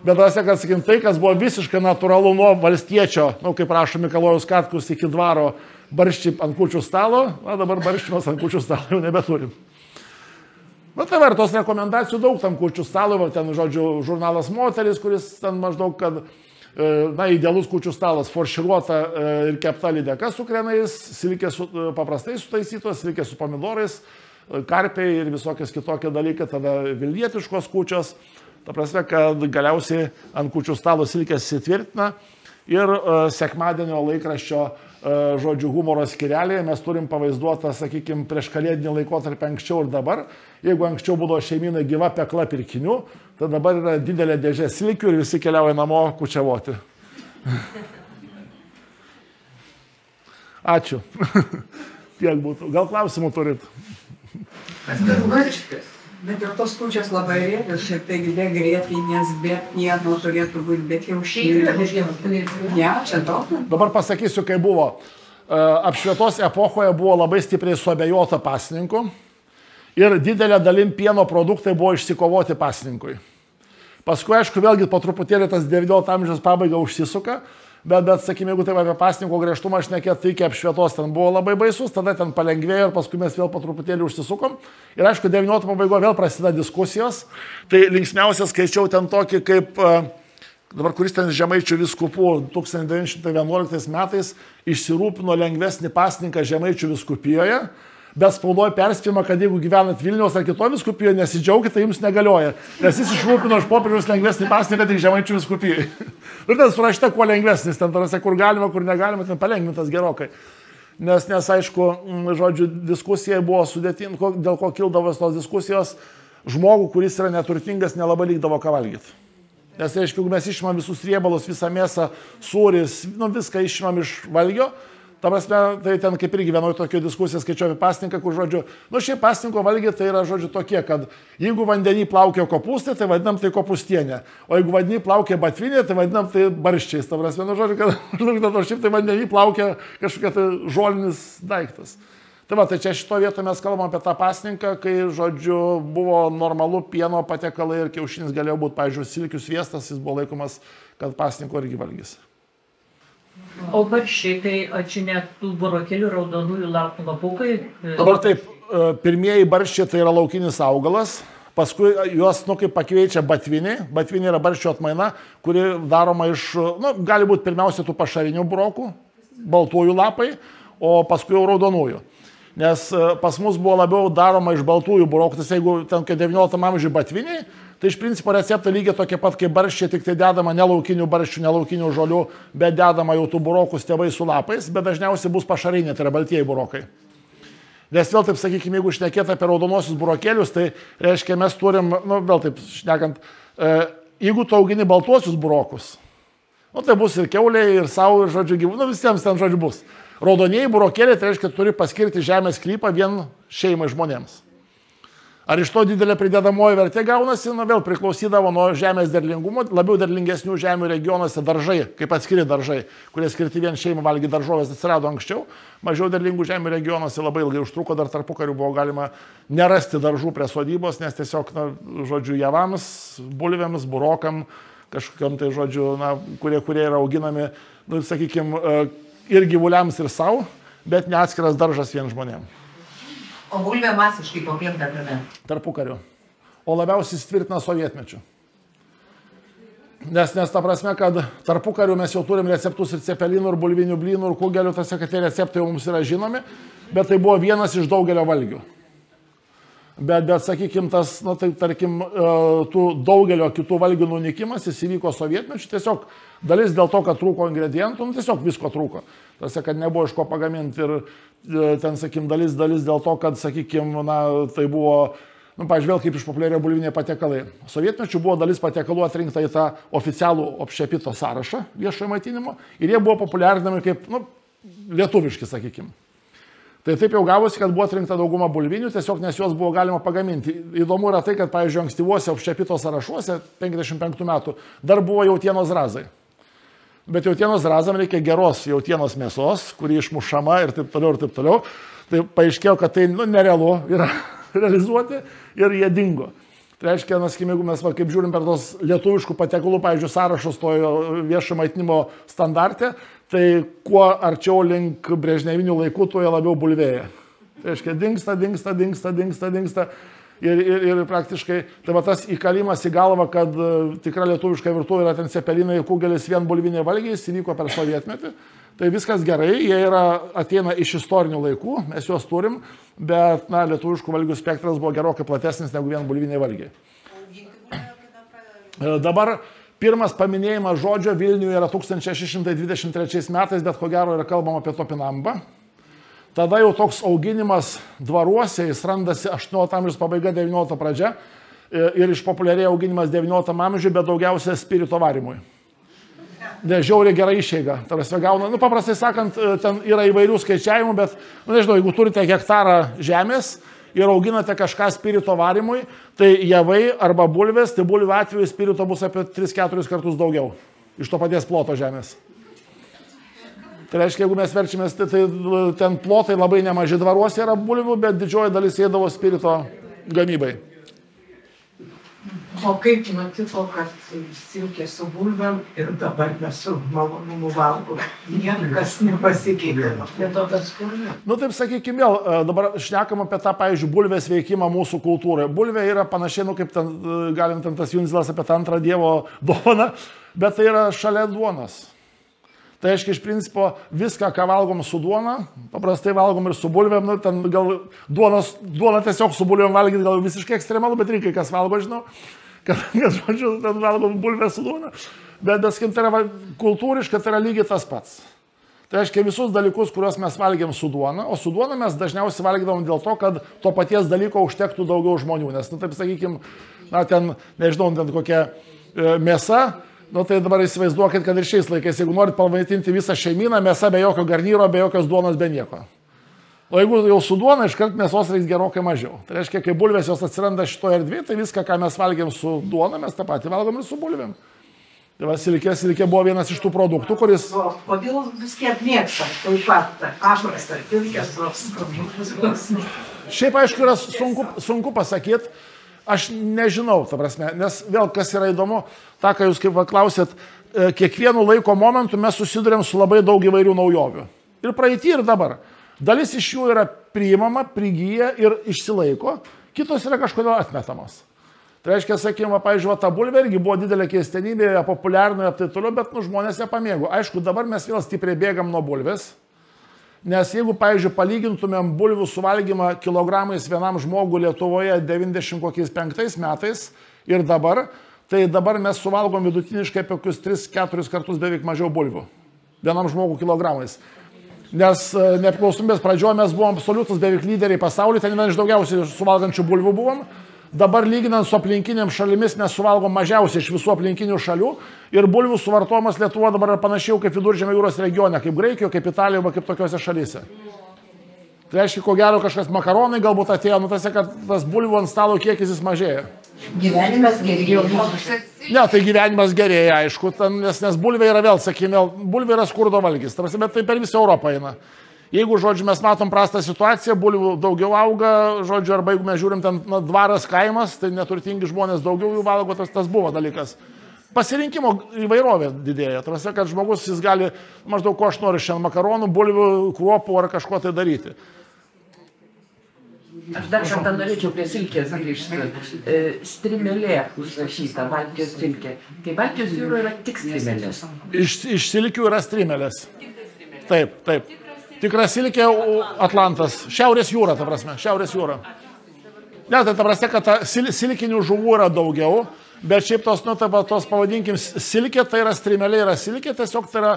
Bet tas, kad, sakykim, tai, kas buvo visiškai natūralu nuo valstiečio, nu, kaip rašo Mikalojus Katkus, iki dvaro barščiai ant kūčių stalo, na, dabar barščimas ant kūčių stalo jau nebeturim. Bet tai var, tos rekomendacijų daug tam kūčių stalo, va, ten, žodžiu, žurnalas Moteris, kuris ten maždaug, kad, na, idealus kūčių stalas, forširuota ir kepta lydeka su krenais, silkė su, paprastai sutaisytos, silkė su pomidorais, karpiai ir visokios kitokie dalykai, tada vilnietiškos kūčios. Ta prasme, kad galiausiai ant kūčių stalo silkės įsitvirtina ir sekmadienio laikraščio, žodžiu, humoro skyrelėje mes turim pavaizduotą, sakykime, prieš kalėdinį laikotarpį anksčiau ir dabar. Jeigu anksčiau būdavo šeimynai gyva pekla pirkinių, tai dabar yra didelė dėžė silkių ir visi keliauja namo kūčiavoti. Ačiū. Tiek būtų. Gal klausimų turit? Bet ir tos kūčios labai riebios, šiek tiek be grietinės, be pieno turėtų būti, bet jau ne, čia daug. Dabar pasakysiu, kai buvo. Apšvietos epochoje buvo labai stipriai suabejota pasninkų ir didelė dalim pieno produktai buvo išsikovoti pasninkui. Paskui, aišku, vėlgi po truputėlį tas 19 amžiaus pabaiga užsisuka, bet sakykime, jeigu taip apie pasninko griežtumą aš nekėt, tai iki apšvietos ten buvo labai baisus, tada ten palengvėjo ir paskui mes vėl po truputėlį užsisukom. Ir aišku, 19 pabaigoje vėl prasideda diskusijos. Tai linksmiausia skaičiau ten tokį kaip, dabar kuris ten Žemaičių vyskupų 1911 metais išsirūpino lengvesnį pasninką Žemaičių vyskupijoje. Bet spaudoje perspėjama, kad jeigu gyvenat Vilniaus ar kitoje vyskupijoje, nesidžiaukite, tai jums negalioja. Nes jis išrūpino iš popieriaus lengvesnį pasninką tik Žemaičių vyskupijoje. Ir ten surašyta, kuo lengvesnis, ten tarasi, kur galima, kur negalima, ten palengvintas gerokai. Nes aišku, žodžiu, diskusija buvo sudėtinga, dėl ko kildavo tos diskusijos, žmogų, kuris yra neturtingas, nelabai lygdavo ką valgyti. Nes, aišku, jeigu mes išimam visus riebalus, visą mėsą, sūris, viską išimam iš valgio, ta prasme, tai ten kaip irgi vienoje tokio diskusiją skaičiau apie pasninką, kur, žodžiu, šiaip pasninko valgiai tai yra, žodžiu, tokie, kad jeigu vandenį plaukia kopūstai, tai vadinam tai kopūstienė, o jeigu vandenį plaukia batvinė, tai vadinam tai barščiais. Ta prasme, žodžiu, kad šiaip tai vandenį plaukia kažkokia tai žolinis daiktas. Tai va, tai čia šito vietoje mes kalbam apie tą pasninką, kai, žodžiu, buvo normalu pieno patiekalai ir kiaušinis galėjo būti, pavyzdžiui, silkių sviestas, jis buvo laikomas, kad pasninko irgi valgys. O barščiai, tai čia net tų burokėlių raudonųjų lapų lapukai? Dabar taip, pirmieji barščiai tai yra laukinis augalas, paskui juos, kaip pakeičia batvinė. Batvinė yra barščio atmaina, kuri daroma iš, gali būti pirmiausia tų pašarinių burokų, baltųjų lapai, o paskui jau raudonųjų. Nes pas mus buvo labiau daroma iš baltųjų burokų, tai jeigu ten 19 amžiuje batviniai, tai iš principo receptai lygiai tokie pat kaip barščiai, tik tai dedama ne laukinių barščių, ne laukinių žolių, bet dedama jau tų burokų stievai su lapais, bet dažniausiai bus pašarinė, tai yra baltieji burokai. Nes vėl taip sakykime, jeigu šnekėt apie raudonosius burokėlius, tai reiškia mes turim, vėl taip šnekant, jeigu tu augini baltuosius burokus, tai bus ir kiauliai, ir savo, ir žodžiu gyvūnų, visiems ten žodžiu bus. Raudonieji burokėliai, tai reiškia, turi paskirti žemės sklypą vien šeimai žmonėms. Ar iš to didelė pridedamoji vertė gaunasi, vėl priklausydavo nuo žemės derlingumo, labiau derlingesnių žemių regionuose daržai, kaip atskiri daržai, kurie skirti vien šeimai valgyti daržovės, atsirado anksčiau, mažiau derlingų žemių regionuose labai ilgai užtruko, dar tarpukariu buvo galima nerasti daržų prie sodybos, nes tiesiog, žodžiu, javams, bulvėms, burokam, kažkokiam tai, žodžiu, kurie yra auginami, sakykime, ir gyvuliams, ir savo, bet ne atskiras daržas vien žmonėms. O bulvė masiškai paplinta kada? Tarpukariu. O labiausiai įsitvirtina sovietmečiu. Nes ta prasme, kad tarpukariu mes jau turim receptus ir cepelinų, ir bulvinių blynų, ir kugelių, tas, kad tie receptai jau mums yra žinomi, bet tai buvo vienas iš daugelio valgių. Bet sakykime, tas, tai tarkim, tų daugelio kitų valgių nunikimas, jis įvyko sovietmečiu, tiesiog dalis dėl to, kad trūko ingredientų, tiesiog visko trūko. Tas, kad nebuvo iš ko pagaminti ir ten, sakykime, dalis dėl to, kad, sakykime, tai buvo, pavyzdžiui, vėl kaip išpopuliarėjo bulviniai patiekalai. Sovietmečiu buvo dalis patiekalų atrinkta į tą oficialų obščepito sąrašą viešojo maitinimo ir jie buvo populiarinami kaip, lietuviški, sakykime. Tai taip jau gavosi, kad buvo atrinkta dauguma bulvinių, tiesiog nes juos buvo galima pagaminti. Įdomu yra tai, kad, pavyzdžiui, ankstyvuose obščepito sąrašuose 55 metų dar buvo jautienos zrazai. Bet jautienos zrazam reikia geros jautienos mėsos, kuri išmušama ir taip toliau, ir taip toliau. Tai paaiškėjo, kad tai nerealu yra realizuoti ir jie dingo. Tai reiškia, jeigu mes, kaip žiūrim per tos lietuviškų patiekalų, pavyzdžiui, sąrašus tojo viešo maitinimo standarte, tai kuo arčiau link brežnevinių laikų, tuo jie labiau bulvėja. Tai reiškia, dingsta. Ir praktiškai, tai va tas įkalimas į galvą, kad tikra lietuviška virtuvė yra ten cepelinai, kugelis vien bulviniai valgiai, jis įvyko per sovietmetį. Tai viskas gerai, jie ateina iš istorinių laikų, mes juos turim, bet lietuviškų valgių spektras buvo gerokai platesnis negu vien bulviniai valgiai. Dabar pirmas paminėjimas žodžio Vilniuje yra 1623 metais, bet ko gero yra kalbama apie topinambą. Tada jau toks auginimas dvaruose, jis randasi 18 amžiaus pabaiga, 19 pradžia ir išpopuliarėjo auginimas 19 amžiuje, bet daugiausia spirito varimui. žiauriai gera išeiga. Tarsi gauna, paprastai sakant, ten yra įvairių skaičiavimų, bet, nežinau, jeigu turite hektarą žemės ir auginate kažką spirito varimui, tai javai arba bulvės, tai bulvių atveju spirito bus apie 3-4 kartus daugiau iš to paties ploto žemės. Tai reiškia, jeigu mes verčiamės, tai ten plotai labai nemaži dvaruose yra bulvių, bet didžioji dalis eidavo spirito gamybai. O kaip nutiko, kad silkė su bulvėm ir dabar mes su malonumu valgome? Niekas nepasikeitė. Taip sakykime, vėl dabar šnekam apie tą, pavyzdžiui, bulvės veikimą mūsų kultūroje. Bulvė yra panašiai, kaip ten, galim ten tas Junzilas apie tą antrą Dievo dovaną, bet tai yra šalia duonos. Tai reiškia, iš principo, viską, ką valgom su duona, paprastai valgom ir su bulvėm, ten gal duona tiesiog su bulvėm valgyti gal visiškai ekstremalu, bet reikia, kas valgo, žinau, kad žodžiu, ten valgom bulvę su duona, bet skim, tai yra kultūriškai, tai yra lygiai tas pats. Tai reiškia, visus dalykus, kuriuos mes valgėm su duona, o su duona mes dažniausiai valgydavom dėl to, kad to paties dalyko užtektų daugiau žmonių, nes, taip sakykime, ten, nežinau, ten kokia mėsa. Tai dabar įsivaizduokit, kad ir šiais laikais, jeigu norit pamaitinti visą šeimyną, mėsa be jokio garnyro, be jokios duonos, be nieko. O jeigu jau su duona, iškart mėsos reiks gerokai mažiau. Tai reiškia, kai bulvės jos atsiranda šitoje erdvėje, tai viską, ką mes valgėm su duona, mes tą patį valgom ir su bulvėm. Tai va, silikė buvo vienas iš tų produktų, kuris... Kodėl vis kiek mėgsta, taip pat, paprasta, silkės produktus? Šiaip, aišku, yra sunku pasakyti. Aš nežinau, ta prasme, nes vėl kas yra įdomu, tą, ką jūs kaip klausėt, kiekvienu laiko momentu mes susidurėm su labai daug įvairių naujovių. Ir praeitį, ir dabar. Dalis iš jų yra priimama, prigyja ir išsilaiko, kitos yra kažkodėl atmetamos. Tai reiškia, sakykime, pavyzdžiui, ta bulvė irgi buvo didelė keistenybė, populiarino ir taip toliau, bet žmonės ją pamėgo. Aišku, dabar mes vėl stipriai bėgam nuo bulvės. Nes jeigu, pavyzdžiui, palygintumėm bulvių suvalgymą kilogramais vienam žmogui Lietuvoje 95 metais ir dabar, tai dabar mes suvalgom vidutiniškai apie 3-4 kartus beveik mažiau bulvių vienam žmogui kilogramais. Nes nepriklausomybės pradžioje mes buvom absoliutus beveik lyderiai pasaulyje, ten viena iš daugiausiai suvalgančių bulvių buvom. Dabar lyginant su aplinkiniam šalimis mes suvalgom mažiausiai iš visų aplinkinių šalių ir bulvių suvartojimas Lietuvoje dabar yra panašiau kaip Viduržemio jūros regione, kaip Graikijoje, kaip Italijoje, kaip tokiose šalyse. Tai reiškia, ko gero kažkas makaronai galbūt atėjo, kad tas bulvių ant stalo kiekis jis mažėja. Gyvenimas gerėjo. Ne, tai gyvenimas gerėja, aišku, nes bulvė yra vėl, sakykime, bulvė yra skurdo valgis, bet tai per visą Europą eina. Jeigu, žodžiu, mes matom prastą situaciją, bulvių daugiau auga, žodžiu, arba jeigu mes žiūrim ten dvaras kaimas, tai neturtingi žmonės daugiau jų valgo, tas buvo dalykas. Pasirinkimo įvairovė didėja, tarsi, kad žmogus jis gali maždaug ko aš noriu šiandien makaronų, bulvių, kruopų ar kažko tai daryti. Aš dar kartą norėčiau prie silkės grįžti. Strimelė užrašyta, Baltijos silkė. Tai Baltijos jūroje yra tik strimelės. Iš silkių yra strimelės. Taip, taip. Tikra silkė Atlantas. Šiaurės jūra, ta prasme. Šiaurės jūra. Ne, tai ta prasme, kad silkinių žuvų yra daugiau, bet šiaip tos pavadinkim silkė, tai yra strimelė, yra silkė, tiesiog tai yra,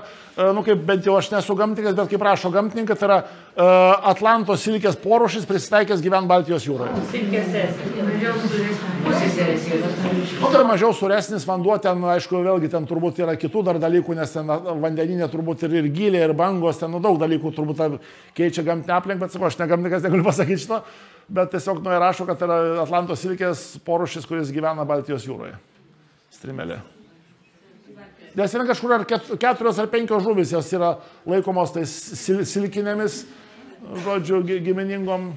kaip bent jau aš nesu gamtininkas, bet kaip rašo gamtininkai, tai yra Atlanto silkės porūšis prisitaikęs gyventi Baltijos jūroje. Silkės O tai mažiau suresnis vanduo, ten, aišku, vėlgi ten turbūt yra kitų dar dalykų, nes ten vandeninė turbūt ir gylė, ir bangos, ten daug dalykų turbūt keičia gamtinę aplinką, bet sakau, aš ne gamtininkas, negaliu pasakyti šito, bet tiesiog rašo, kad yra Atlanto silkės porūšis, kuris gyvena Baltijos jūroje. Strimelė. Nes yra kažkur ar 4 ar 5 žuvis, jos yra laikomos tai silkinėmis, žodžiu, giminingom.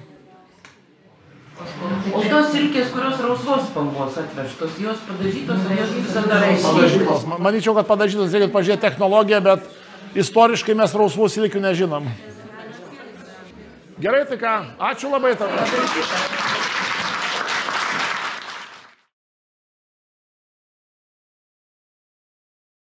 O tos silkės, kurios rausvos spalvos atvežtos, jos padažytos ar jos visada rausvos? Padažytos. Manyčiau, kad padažytos, reikia pažiūrėti technologiją, bet istoriškai mes rausvų silkių nežinom. Gerai, tai ką? Ačiū labai tau.